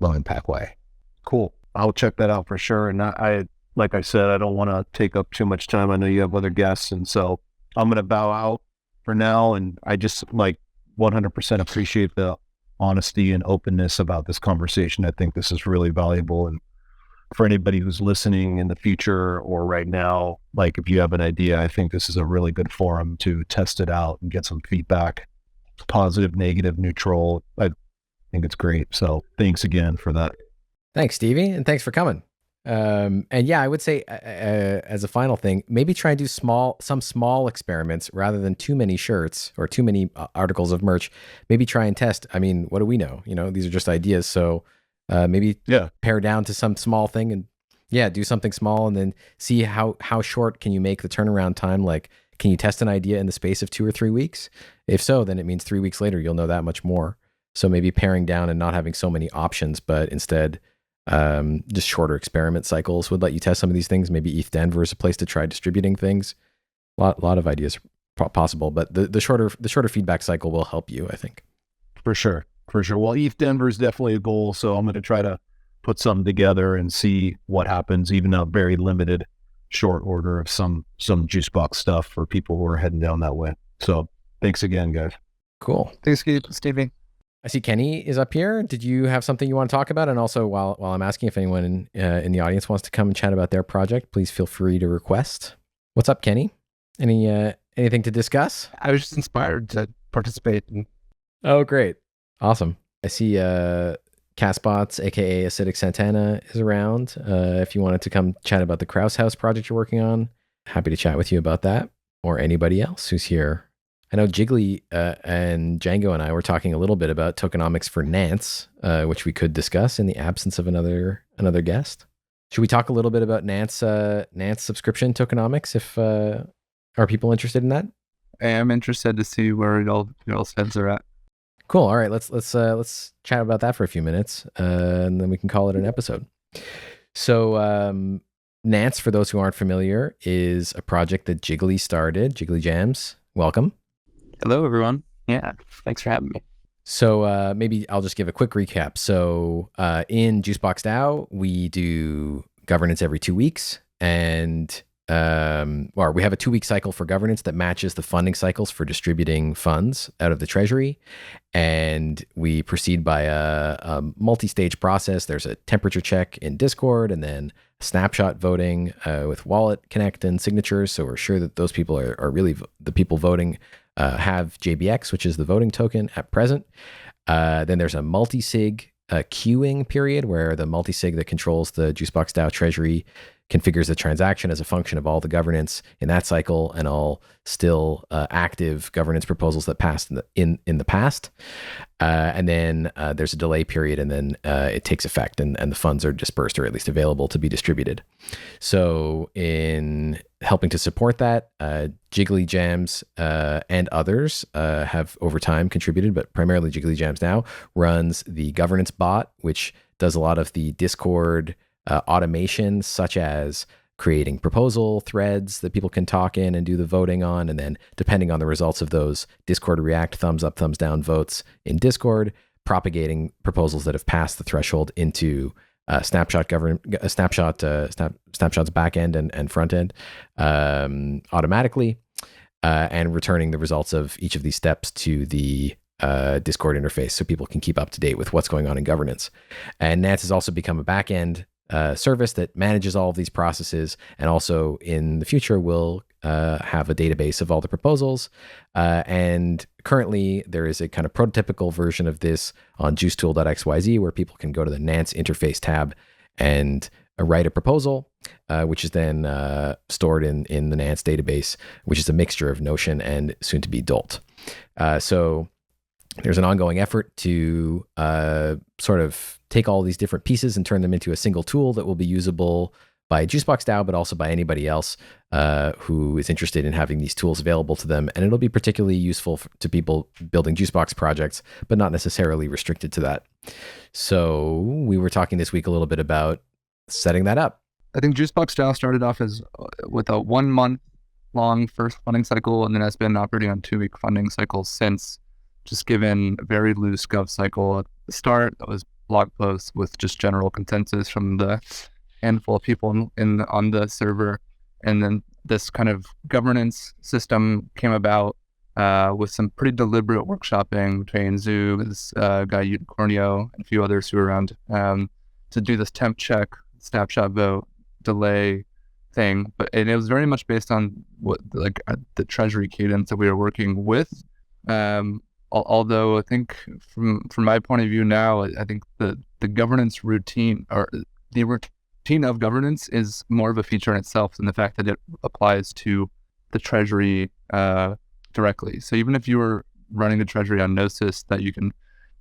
impact way. Cool. I'll check that out for sure. And like I said, I don't want to take up too much time. I know you have other guests, and so I'm going to bow out for now. And I just 100% appreciate the honesty and openness about this conversation. I think this is really valuable. And for anybody who's listening in the future or right now, if you have an idea, I think this is a really good forum to test it out and get some feedback, positive, negative, neutral. I think it's great. So thanks again for that. Thanks, Stevie. And thanks for coming. And yeah, I would say as a final thing, maybe try and do some small experiments rather than too many shirts or too many articles of merch. Maybe try and test. I mean, what do we know? These are just ideas. So maybe pare down to some small thing and do something small and then see how short can you make the turnaround time. Can you test an idea in the space of 2 or 3 weeks? If so, then it means 3 weeks later, you'll know that much more. So maybe paring down and not having so many options, but instead just shorter experiment cycles would let you test some of these things. Maybe ETH Denver is a place to try distributing things. A lot of ideas possible, but the shorter feedback cycle will help you, I think. For sure. Well, ETH Denver is definitely a goal, so I'm going to try to put something together and see what happens, even a very limited short order of some Juicebox stuff for people who are heading down that way. So thanks again, guys. Cool. Thanks, Stevie. I see Kenny is up here. Did you have something you want to talk about? And also, while I'm asking if anyone in the audience wants to come and chat about their project, please feel free to request. What's up, Kenny? Anything to discuss? I was just inspired to participate. Oh, great. Awesome. I see Castbots, aka Acidic Santana, is around. If you wanted to come chat about the Krause House project you're working on, happy to chat with you about that, or anybody else who's here. I know Jiggly and Jango and I were talking a little bit about tokenomics for Nance, which we could discuss in the absence of another guest. Should we talk a little bit about Nance subscription tokenomics? If are people interested in that? I am interested to see where y'all's heads are at. Cool. All right, let's chat about that for a few minutes, and then we can call it an episode. So Nance, for those who aren't familiar, is a project that Jiggly started. Jigglyjams, welcome. Hello, everyone. Yeah, thanks for having me. So maybe I'll just give a quick recap. So in Juicebox DAO, we do governance every 2 weeks, and or we have a 2-week cycle for governance that matches the funding cycles for distributing funds out of the treasury. And we proceed by a multi-stage process. There's a temperature check in Discord, and then snapshot voting with Wallet Connect and signatures. So we're sure that those people are really the people voting have JBX, which is the voting token at present. Then there's a multi-sig queuing period where the multi-sig that controls the Juicebox DAO treasury configures the transaction as a function of all the governance in that cycle and all still active governance proposals that passed in the past. And then there's a delay period, and then it takes effect, and the funds are dispersed or at least available to be distributed. So in helping to support that, Jigglyjams and others have over time contributed, but primarily Jigglyjams now runs the governance bot, which does a lot of the Discord automation, such as creating proposal threads that people can talk in and do the voting on, and then depending on the results of those Discord React thumbs up, thumbs down votes in Discord, propagating proposals that have passed the threshold into Snapshot's back end and front end automatically, and returning the results of each of these steps to the Discord interface so people can keep up to date with what's going on in governance. And Nance has also become a back end service that manages all of these processes, and also in the future will have a database of all the proposals. And currently, there is a kind of prototypical version of this on juicetool.xyz where people can go to the Nance interface tab and write a proposal, which is then stored in the Nance database, which is a mixture of Notion and soon to be Dolt. So there's an ongoing effort to sort of take all these different pieces and turn them into a single tool that will be usable by Juicebox DAO, but also by anybody else who is interested in having these tools available to them. And it'll be particularly useful to people building Juicebox projects, but not necessarily restricted to that. So we were talking this week a little bit about setting that up. I think Juicebox DAO started off as with a 1 month long first funding cycle, and then has been operating on 2 week funding cycles since, just given a very loose gov cycle at the start. That was blog posts with just general consensus from the handful of people on the server. And then this kind of governance system came about with some pretty deliberate workshopping between Zoo, this guy Unicornio, and a few others who were around to do this temp check, snapshot vote, delay thing. And it was very much based on what the treasury cadence that we were working with. Although I think from my point of view now, I think the governance routine, or the routine of governance, is more of a feature in itself than the fact that it applies to the treasury directly. So even if you were running the treasury on Gnosis, that you can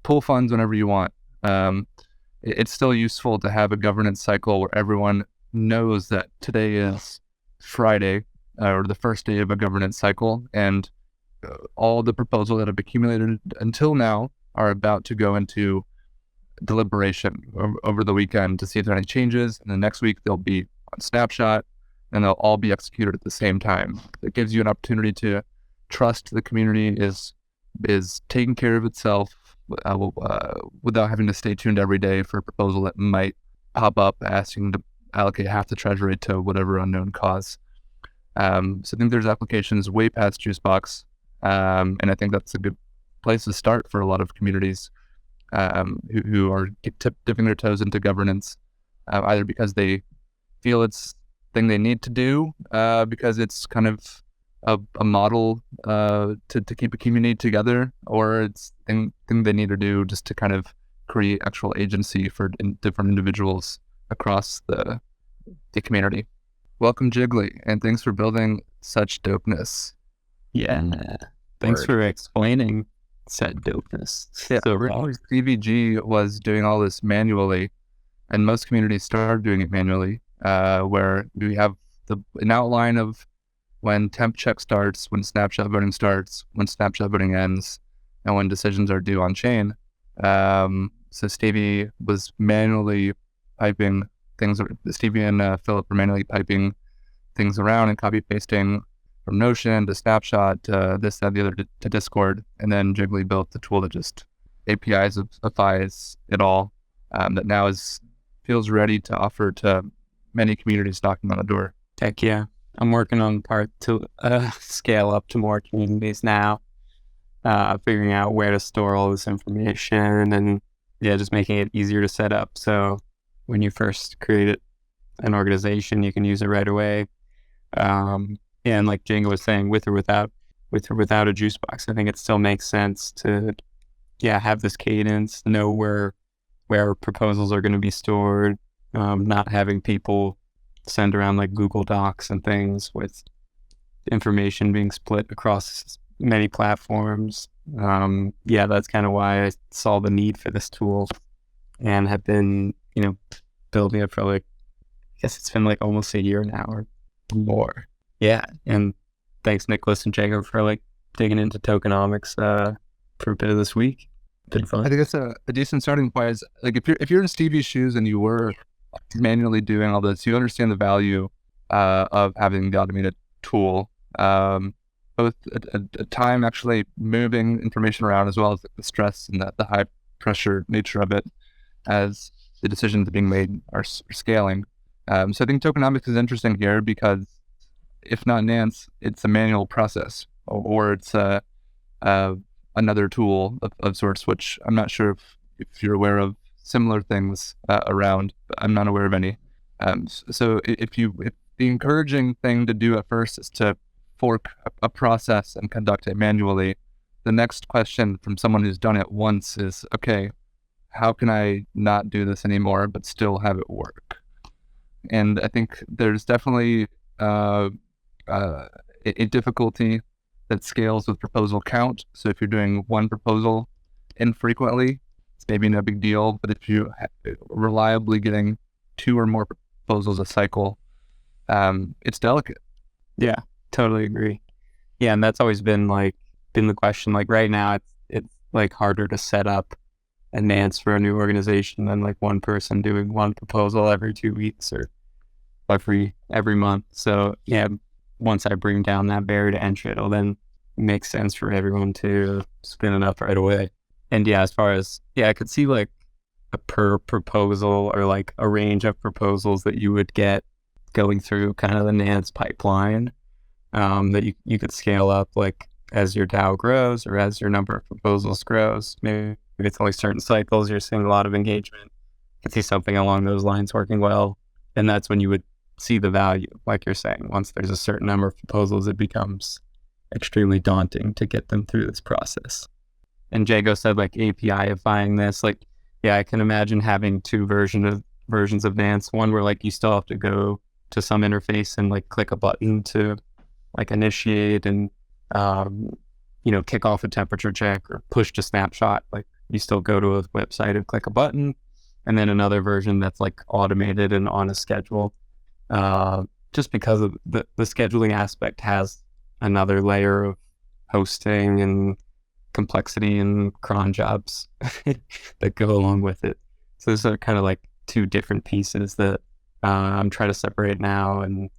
pull funds whenever you want, it's still useful to have a governance cycle where everyone knows that today is Friday, or the first day of a governance cycle, and all the proposals that have accumulated until now are about to go into deliberation over the weekend to see if there are any changes. And the next week they'll be on snapshot, and they'll all be executed at the same time. It gives you an opportunity to trust the community is taking care of itself without having to stay tuned every day for a proposal that might pop up asking to allocate half the treasury to whatever unknown cause. So I think there's applications way past Juicebox, and I think that's a good place to start for a lot of communities who are dipping their toes into governance, either because they feel it's the thing they need to do, because it's kind of a model to keep a community together, or it's thing they need to do just to kind of create actual agency for different individuals across the community. Welcome, Jiggly, and thanks for building such dopeness. Yeah. Thanks for explaining said dopeness. Yeah, So originally STVG was doing all this manually, and most communities started doing it manually, where we have an outline of when temp check starts, when snapshot voting starts, when snapshot voting ends, and when decisions are due on chain. So Stevie was manually piping things. Stevie and Philip were manually piping things around and copy pasting from Notion to snapshot, this, that, the other to Discord. And then Jiggly built the tool that just APIs-ifies it all, that now feels ready to offer to many communities knocking on the door. heck yeah. I'm working on the part to scale up to more communities now, figuring out where to store all this information, and just making it easier to set up. So when you first create an organization, you can use it right away. And like Jango was saying, with or without a Juicebox, I think it still makes sense to have this cadence, know where proposals are going to be stored, not having people send around like Google Docs and things with information being split across many platforms. That's kind of why I saw the need for this tool and have been, building it for I guess it's been like almost a year now or more. Yeah. And thanks Nicholas and Jango for digging into tokenomics for a bit of this week. Been fun. I think that's a decent starting point. Is if you're in Stevie's shoes and you were manually doing all this, you understand the value of having the automated tool, both a time actually moving information around, as well as the stress and the high pressure nature of it as the decisions being made are scaling. So I think tokenomics is interesting here because if not Nance, it's a manual process, or it's another tool of sorts, which I'm not sure if you're aware of similar things around, but I'm not aware of any. So if the encouraging thing to do at first is to fork a process and conduct it manually, the next question from someone who's done it once is, okay, how can I not do this anymore but still have it work? And I think there's definitely a difficulty that scales with proposal count. So if you're doing one proposal infrequently, it's maybe no big deal. But if you reliably getting 2 or more proposals a cycle, it's delicate. Yeah, totally agree. Yeah, and that's always been the question. Like right now, it's like harder to set up a Nance for a new organization than like one person doing one proposal every 2 weeks or every month. So yeah, once I bring down that barrier to entry, it'll then make sense for everyone to spin it up right away. And yeah, as far as I could see like a per proposal or like a range of proposals that you would get going through kind of the Nance pipeline, that you could scale up like as your DAO grows or as your number of proposals grows. Maybe it's only certain cycles you're seeing a lot of engagement. You could see something along those lines working well, and that's when you would see the value. Like you're saying, once there's a certain number of proposals, it becomes extremely daunting to get them through this process. And Jago said like API-ifying this, like, yeah, I can imagine having 2 versions of Nance. One where like you still have to go to some interface and like click a button to like initiate and kick off a temperature check or push to snapshot. Like you still go to a website and click a button, and then another version that's like automated and on a schedule. Just because of the scheduling aspect has another layer of hosting and complexity and cron jobs that go along with it. So those are kind of like 2 different pieces that I'm trying to separate now and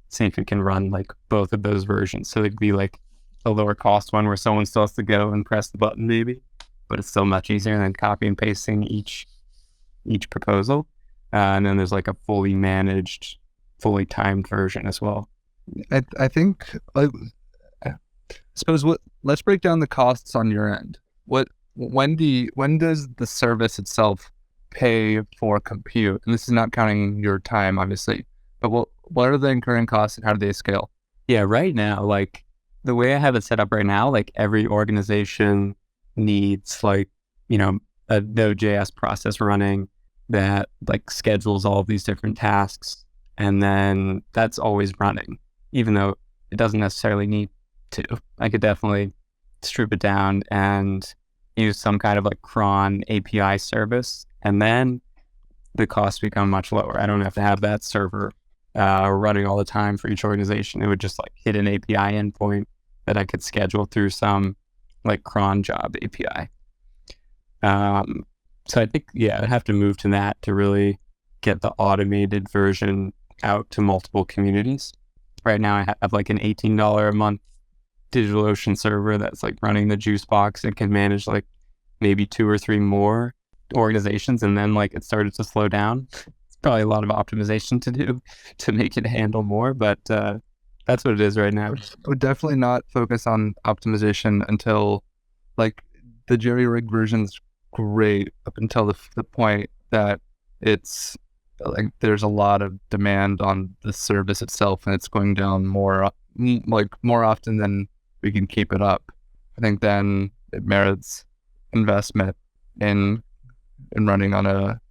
see if we can run like both of those versions. So it'd be like a lower cost one where someone still has to go and press the button maybe, but it's still much easier than copy and pasting each proposal. And then there's like a fully managed, fully timed version as well. I think, let's break down the costs on your end. When does the service itself pay for compute? And this is not counting your time, obviously, but what are the incurring costs and how do they scale? Yeah, right now, like the way I have it set up right now, like every organization needs like, a Node.js process running that like schedules all of these different tasks. And then that's always running, even though it doesn't necessarily need to. I could definitely strip it down and use some kind of like cron API service. And then the costs become much lower. I don't have to have that server running all the time for each organization. It would just like hit an API endpoint that I could schedule through some like cron job API. So I think, I'd have to move to that to really get the automated version out to multiple communities. Right now I have like an $18 a month DigitalOcean server that's like running the Juicebox and can manage like maybe 2 or 3 more organizations. And then like it started to slow down. It's probably a lot of optimization to do to make it handle more, but that's what it is right now. I would definitely not focus on optimization until like the jerry-rig version's great up until the point that it's like there's a lot of demand on the service itself and it's going down more often than we can keep it up. I think then it merits investment in running on a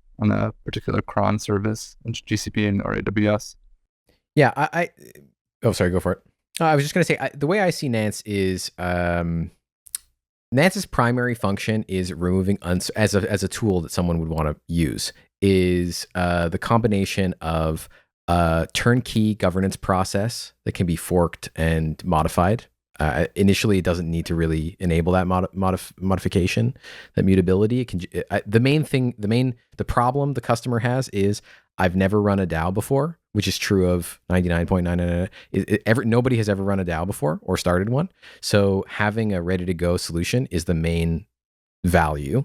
particular cron service, GCP or AWS. Yeah, oh, sorry, go for it. I was just going to say, the way I see Nance is, Nance's primary function is removing, as a tool that someone would want to use, is the combination of a turnkey governance process that can be forked and modified. Initially, it doesn't need to really enable that modification, that mutability. It can, the problem the customer has is, I've never run a DAO before, which is true of 99.999. Nobody has ever run a DAO before or started one. So having a ready to go solution is the main value.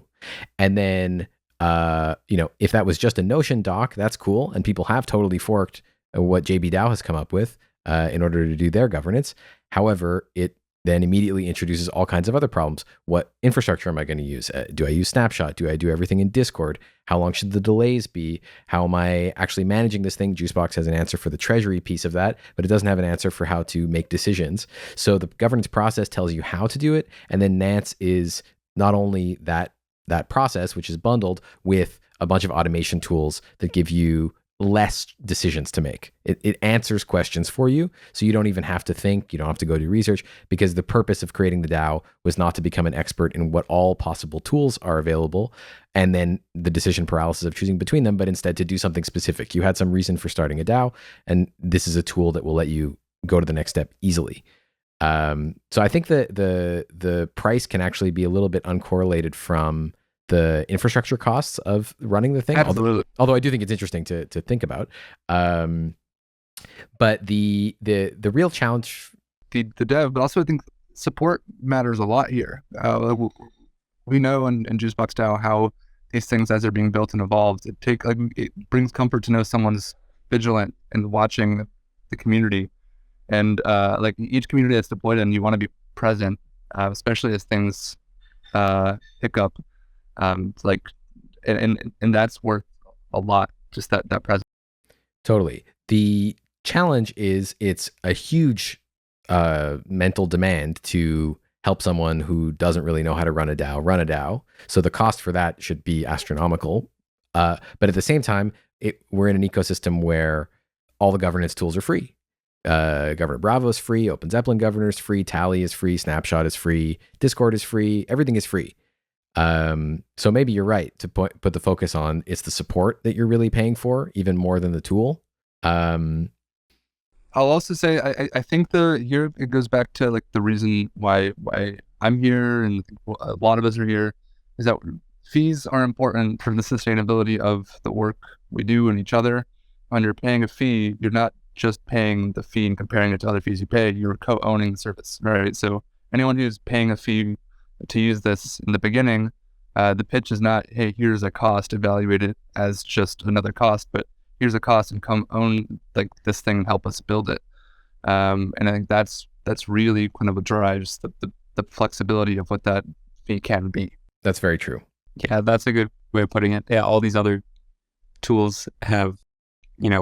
And then, if that was just a Notion doc, that's cool. And people have totally forked what JB DAO has come up with in order to do their governance. However, it then immediately introduces all kinds of other problems. What infrastructure am I going to use? Do I use Snapshot? Do I do everything in Discord? How long should the delays be? How am I actually managing this thing? Juicebox has an answer for the treasury piece of that, but it doesn't have an answer for how to make decisions. So the governance process tells you how to do it. And then Nance is not only that process, which is bundled with a bunch of automation tools that give you less decisions to make. It answers questions for you, so you don't even have to think, you don't have to go do research, because the purpose of creating the DAO was not to become an expert in what all possible tools are available and then the decision paralysis of choosing between them, but instead to do something specific. You had some reason for starting a DAO, and this is a tool that will let you go to the next step easily. So I think that the price can actually be a little bit uncorrelated from the infrastructure costs of running the thing. Absolutely. Although I do think it's interesting to think about. But the real challenge, The dev, but also I think support matters a lot here. We know in Juicebox DAO how these things, as they're being built and evolved, it brings comfort to know someone's vigilant and watching the community. And like each community that's deployed in, you want to be present, especially as things pick up. Like, and that's worth a lot, just that presence. Totally. The challenge is it's a huge mental demand to help someone who doesn't really know how to run a DAO. So the cost for that should be astronomical. But at the same time, we're in an ecosystem where all the governance tools are free. Governor Bravo is free, Open Zeppelin Governor is free, Tally is free, Snapshot is free, Discord is free, everything is free. So maybe you're right to put the focus on it's the support that you're really paying for, even more than the tool. I'll also say I think here it goes back to like the reason why I'm here and a lot of us are here is that fees are important for the sustainability of the work we do and each other. When you're paying a fee, you're not just paying the fee and comparing it to other fees you pay, you're co-owning the service, right? So anyone who's paying a fee to use this in the beginning, the pitch is not, hey, here's a cost, evaluate it as just another cost, but here's a cost and come own like this thing and help us build it. And I think that's really kind of what drives the flexibility of what that fee can be. That's very true. Yeah, that's a good way of putting it. Yeah, all these other tools have,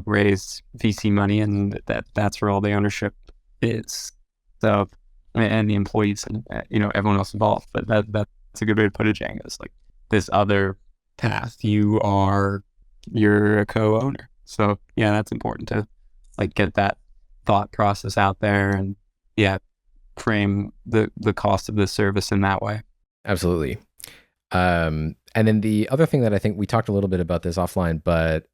raised VC money, and that's where all the ownership is. So, and the employees and everyone else involved. But that's a good way to put it, Jango. It's like this other path. You're a co-owner. So yeah, that's important to like get that thought process out there and frame the cost of the service in that way. Absolutely. And then the other thing that I think we talked a little bit about this offline, but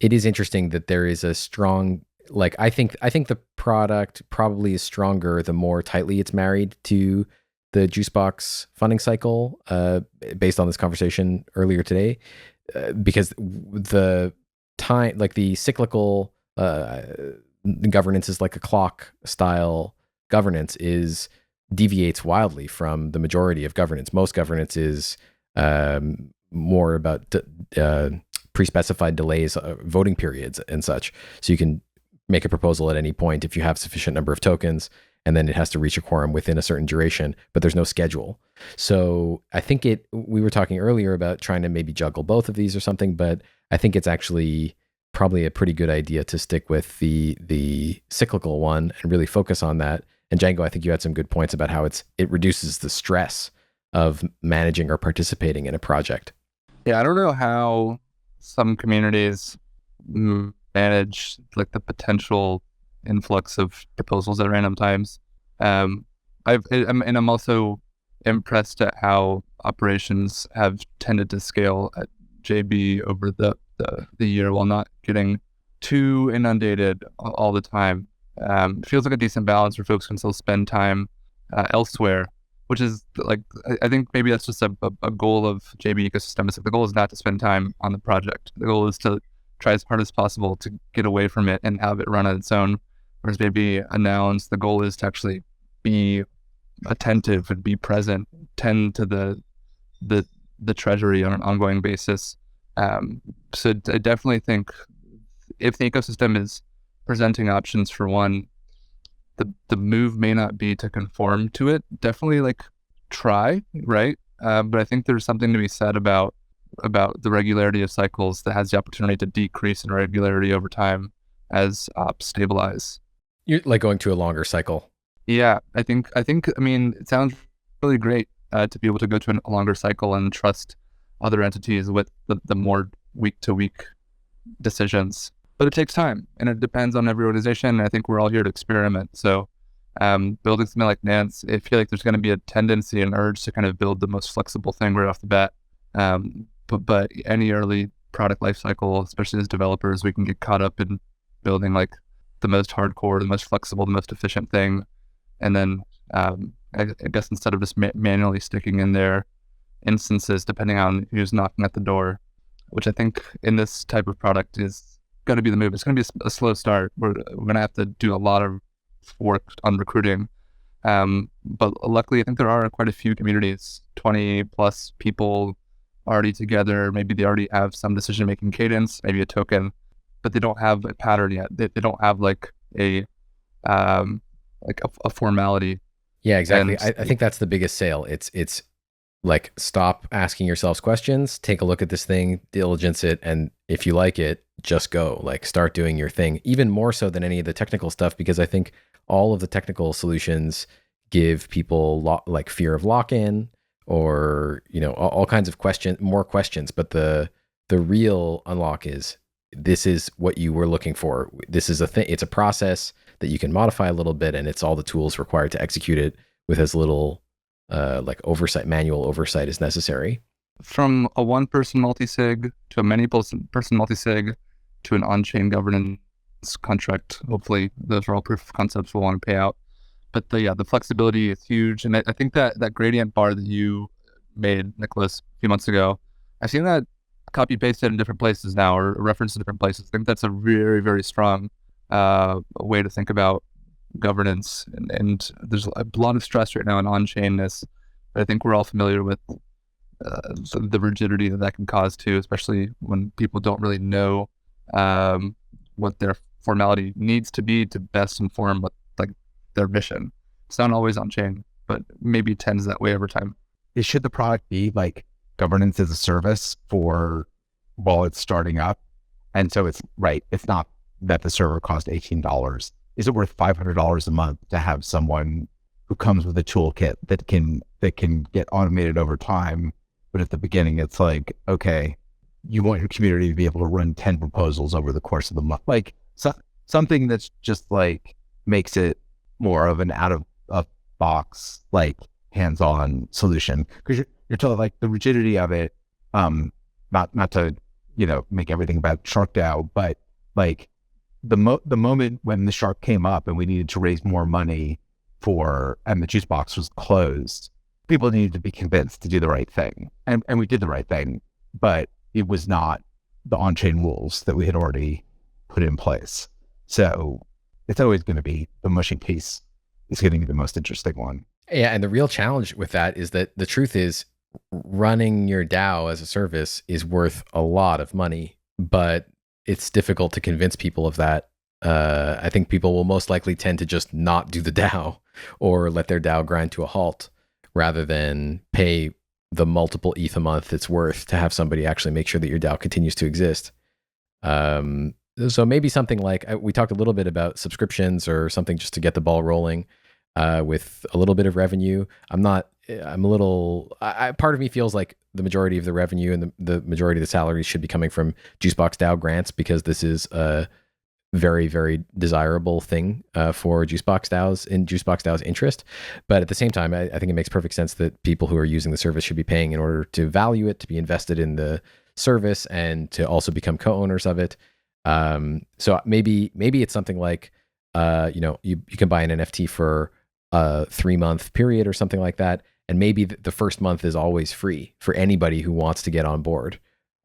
it is interesting that there is a strong, like, I think the product probably is stronger the more tightly it's married to the Juicebox funding cycle, based on this conversation earlier today, because the time, like the cyclical governance is like a clock style governance deviates wildly from the majority of governance. Most governance is more about pre-specified delays, voting periods and such. So you can make a proposal at any point if you have sufficient number of tokens, and then it has to reach a quorum within a certain duration, but there's no schedule. So I think we were talking earlier about trying to maybe juggle both of these or something, but I think it's actually probably a pretty good idea to stick with the cyclical one and really focus on that. And Jango, I think you had some good points about how it reduces the stress of managing or participating in a project. Yeah, I don't know how some communities manage like the potential influx of proposals at random times. I'm also impressed at how operations have tended to scale at JB over the year while not getting too inundated all the time. It feels like a decent balance where folks can still spend time elsewhere, which is like, I think maybe that's just a goal of JB ecosystem. Is the goal is not to spend time on the project. The goal is to try as hard as possible to get away from it and have it run on its own. Whereas maybe a Nouns, the goal is to actually be attentive and be present, tend to the treasury on an ongoing basis. So I definitely think if the ecosystem is presenting options for one, the move may not be to conform to it. Definitely like try, right? But I think there's something to be said about the regularity of cycles that has the opportunity to decrease in regularity over time as ops stabilize. You're like going to a longer cycle. Yeah, I mean, it sounds really great to be able to go to a longer cycle and trust other entities with the more week-to-week decisions. But it takes time, and it depends on every organization. And I think we're all here to experiment. So building something like Nance, I feel like there's going to be a tendency and urge to kind of build the most flexible thing right off the bat. But any early product lifecycle, especially as developers, we can get caught up in building like the most hardcore, the most flexible, the most efficient thing. And then I guess instead of just manually sticking in there instances, depending on who's knocking at the door, which I think in this type of product is going to be the move. It's going to be a slow start. We're going to have to do a lot of work on recruiting. But luckily, I think there are quite a few communities, 20 plus people already together. Maybe they already have some decision-making cadence, maybe a token, but they don't have a pattern yet. They don't have like a formality. Yeah, exactly. And I think that's the biggest sale. It's like, stop asking yourselves questions, take a look at this thing, diligence it, and if you like it, just go. Like, start doing your thing, even more so than any of the technical stuff, because I think all of the technical solutions give people like fear of lock-in, or all kinds of more questions. But the real unlock is, this is what you were looking for. This is a thing. It's a process that you can modify a little bit, and it's all the tools required to execute it with as little manual oversight as necessary. From a one-person multi-sig to a many-person multi-sig to an on-chain governance contract, hopefully those are all proof of concepts we'll want to pay out. But the flexibility is huge. And I think that gradient bar that you made, Nicholas, a few months ago, I've seen that copy-pasted in different places now, or referenced in different places. I think that's a very, very strong way to think about governance. And there's a lot of stress right now on on-chainness. But I think we're all familiar with the rigidity that can cause too, especially when people don't really know what their formality needs to be to best inform what their mission. It's not always on chain, but maybe tends that way over time. Should the product be like governance as a service for while it's starting up? And so it's not that the server cost $18. Is it worth $500 a month to have someone who comes with a toolkit that can get automated over time? But at the beginning, it's like, okay, you want your community to be able to run 10 proposals over the course of the month. Like something that's just like makes it more of an out of box, like hands-on solution. Because you're told like the rigidity of it, not to, make everything about Shark DAO, but like the moment when the shark came up and we needed to raise more money and the Juicebox was closed, people needed to be convinced to do the right thing. And we did the right thing, but it was not the on-chain rules that we had already put in place. So it's always going to be the mushy piece is going to be the most interesting one. Yeah, and the real challenge with that is that the truth is, running your DAO as a service is worth a lot of money, but it's difficult to convince people of that. I think people will most likely tend to just not do the DAO or let their DAO grind to a halt, rather than pay the multiple ETH a month it's worth to have somebody actually make sure that your DAO continues to exist. So maybe something like, we talked a little bit about subscriptions or something just to get the ball rolling with a little bit of revenue. Part of me feels like the majority of the revenue and the majority of the salaries should be coming from Juicebox DAO grants, because this is a very, very desirable thing for Juicebox DAO's interest. But at the same time, I think it makes perfect sense that people who are using the service should be paying in order to value it, to be invested in the service, and to also become co-owners of it. So maybe it's something like, you can buy an NFT for a 3-month period or something like that. And maybe the first month is always free for anybody who wants to get on board,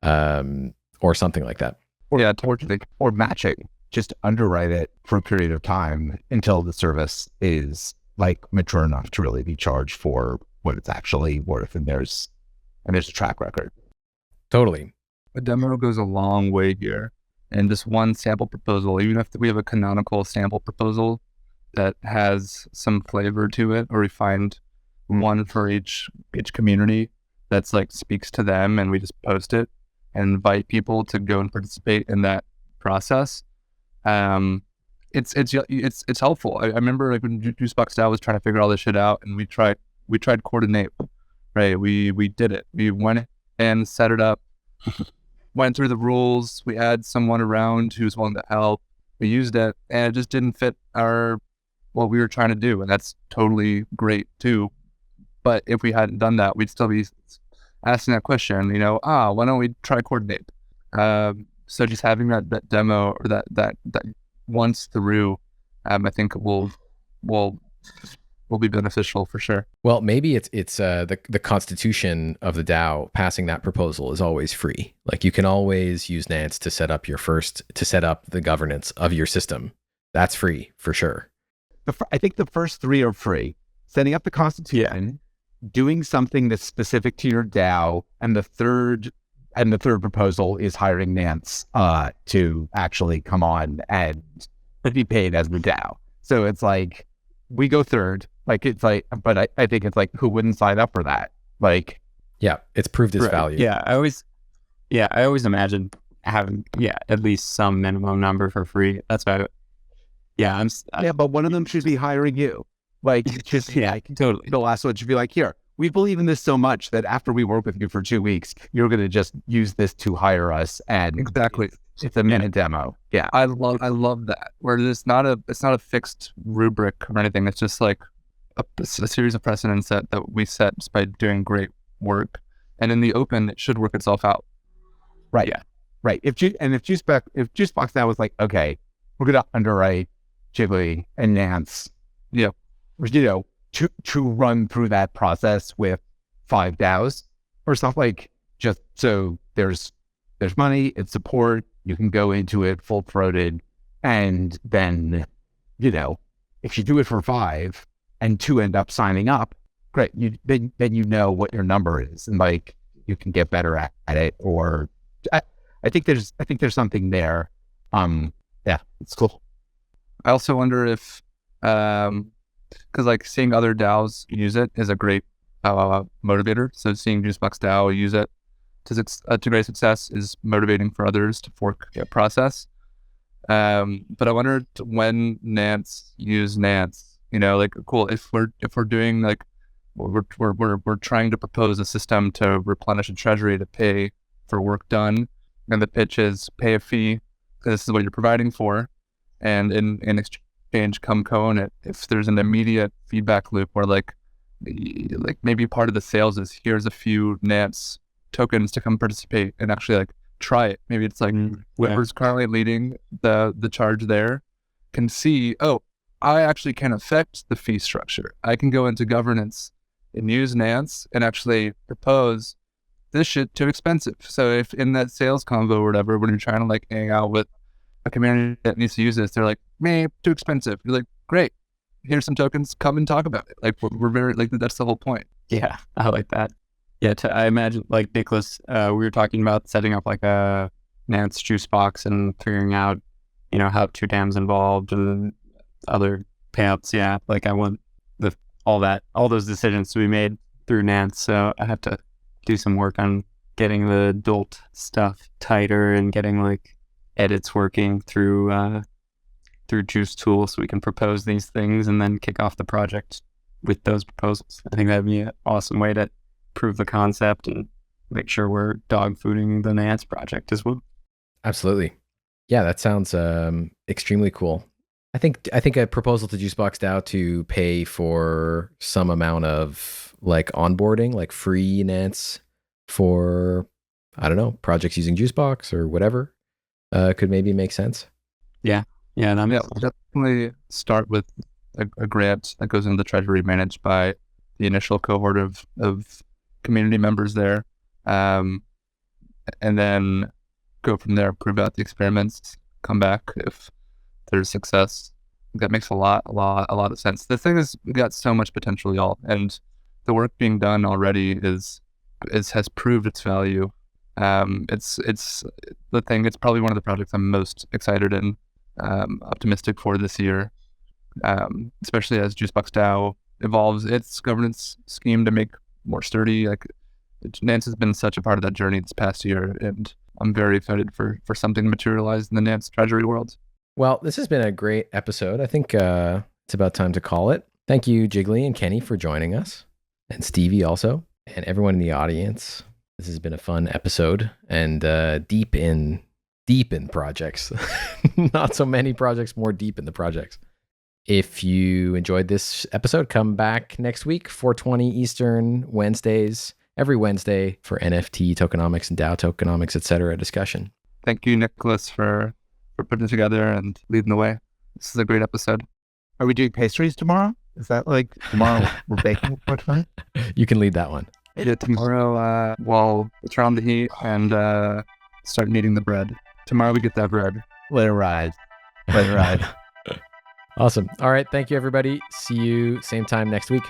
or something like that. Or matching, just underwrite it for a period of time until the service is like mature enough to really be charged for what it's actually worth. And there's a track record. Totally. A demo goes a long way here. And just one sample proposal, even if we have a canonical sample proposal, that has some flavor to it, or we find one for each community that's like speaks to them, and we just post it and invite people to go and participate in that process. It's helpful. I remember like when Juicebox DAO was trying to figure all this shit out, and we tried Coordinate, right? We did it. We went and set it up, went through the rules. We had someone around who was willing to help. We used it, and it just didn't fit what we were trying to do, and that's totally great too. But if we hadn't done that, we'd still be asking that question, why don't we try Coordinate? So just having that demo, or that once through, I think will be beneficial for sure. Well, maybe it's the constitution of the DAO passing that proposal is always free. Like you can always use Nance to set up the governance of your system. That's free for sure. I think the first three are free. Setting up the constitution, doing something that's specific to your DAO, and the third proposal is hiring Nance to actually come on and be paid as the DAO. So it's like we go third. Like it's like, but I think it's like, who wouldn't sign up for that? Like, yeah, it's proved its right. value. Yeah, I always imagine having at least some minimum number for free. That's why. But one of them should be hiring you. Like, just totally. The last one should be like, here, we believe in this so much that after we work with you for 2 weeks, you're going to just use this to hire us. And exactly, it's a minute demo. Yeah, I love that. Where it's not a fixed rubric or anything. It's just like a series of precedents that we set just by doing great work, and in the open, it should work itself out. Right. Yeah. Right. If Juicebox now was like, okay, we're going to underwrite Jiggly and Nance. Yeah. To run through that process with 5 DAOs or stuff, like, just so there's money, it's support, you can go into it full-throated, and then, if you do it for 5 and 2 end up signing up, great, then you know what your number is, and like you can get better at it, or I think there's something there. Yeah, it's cool. I also wonder if because like seeing other DAOs use it is a great motivator. So seeing Juicebox DAO use it to great success is motivating for others to fork the process. But I wonder when Nance use Nance, like cool, if we're doing like we're trying to propose a system to replenish a treasury to pay for work done, and the pitch is pay a fee because this is what you're providing for, and in exchange come co-own it. If there's an immediate feedback loop where like maybe part of the sales is here's a few Nance tokens to come participate and actually like try it. Maybe it's like whoever's currently leading the charge there can see, oh, I actually can affect the fee structure. I can go into governance and use Nance and actually propose this shit too expensive. So if in that sales convo or whatever, when you're trying to like hang out with a community that needs to use this, they're like, man, too expensive. You're like, great, here's some tokens, come and talk about it. Like we're very like, that's the whole point. Yeah, I like that. Yeah, I imagine like Nicholas, we were talking about setting up like a Nance Juicebox and figuring out, how 2 dams involved and other payouts. Yeah, like I want all those decisions to be made through Nance. So I have to do some work on getting the Dolt stuff tighter and getting like edits working through Juice Tool, so we can propose these things and then kick off the project with those proposals. I think that'd be an awesome way to prove the concept and make sure we're dog fooding the Nance project as well. Absolutely. Yeah, that sounds extremely cool. I think a proposal to Juicebox DAO to pay for some amount of like onboarding, like free Nance for, I don't know, projects using Juicebox or whatever, could maybe make sense. Yeah, that makes sense. Definitely start with a grant that goes into the treasury managed by the initial cohort of community members there, and then go from there, prove out the experiments, come back if there's success. That makes a lot of sense. The thing is, we got so much potential, y'all, and the work being done already has proved its value. It's the thing. It's probably one of the projects I'm most excited and optimistic for this year. especially as Juicebox DAO evolves its governance scheme to make more sturdy. Like Nance has been such a part of that journey this past year, and I'm very excited for something to materialize in the Nance treasury world. Well, this has been a great episode. I think it's about time to call it. Thank you, Jiggly and Kenny, for joining us, and Stevie also, and everyone in the audience. This has been a fun episode, and deep in projects. Not so many projects, more deep in the projects. If you enjoyed this episode, come back next week, 4:20 Eastern, Wednesdays, every Wednesday for NFT tokenomics and DAO tokenomics, etc. discussion. Thank you, Nicholas, for putting it together and leading the way. This is a great episode. Are we doing pastries tomorrow? Is that like tomorrow we're baking? What fun? You can lead that one. Yeah, tomorrow we'll turn on the heat and start kneading the bread. Tomorrow we get that bread. Let it ride. Let it ride. Awesome. All right. Thank you, everybody. See you same time next week.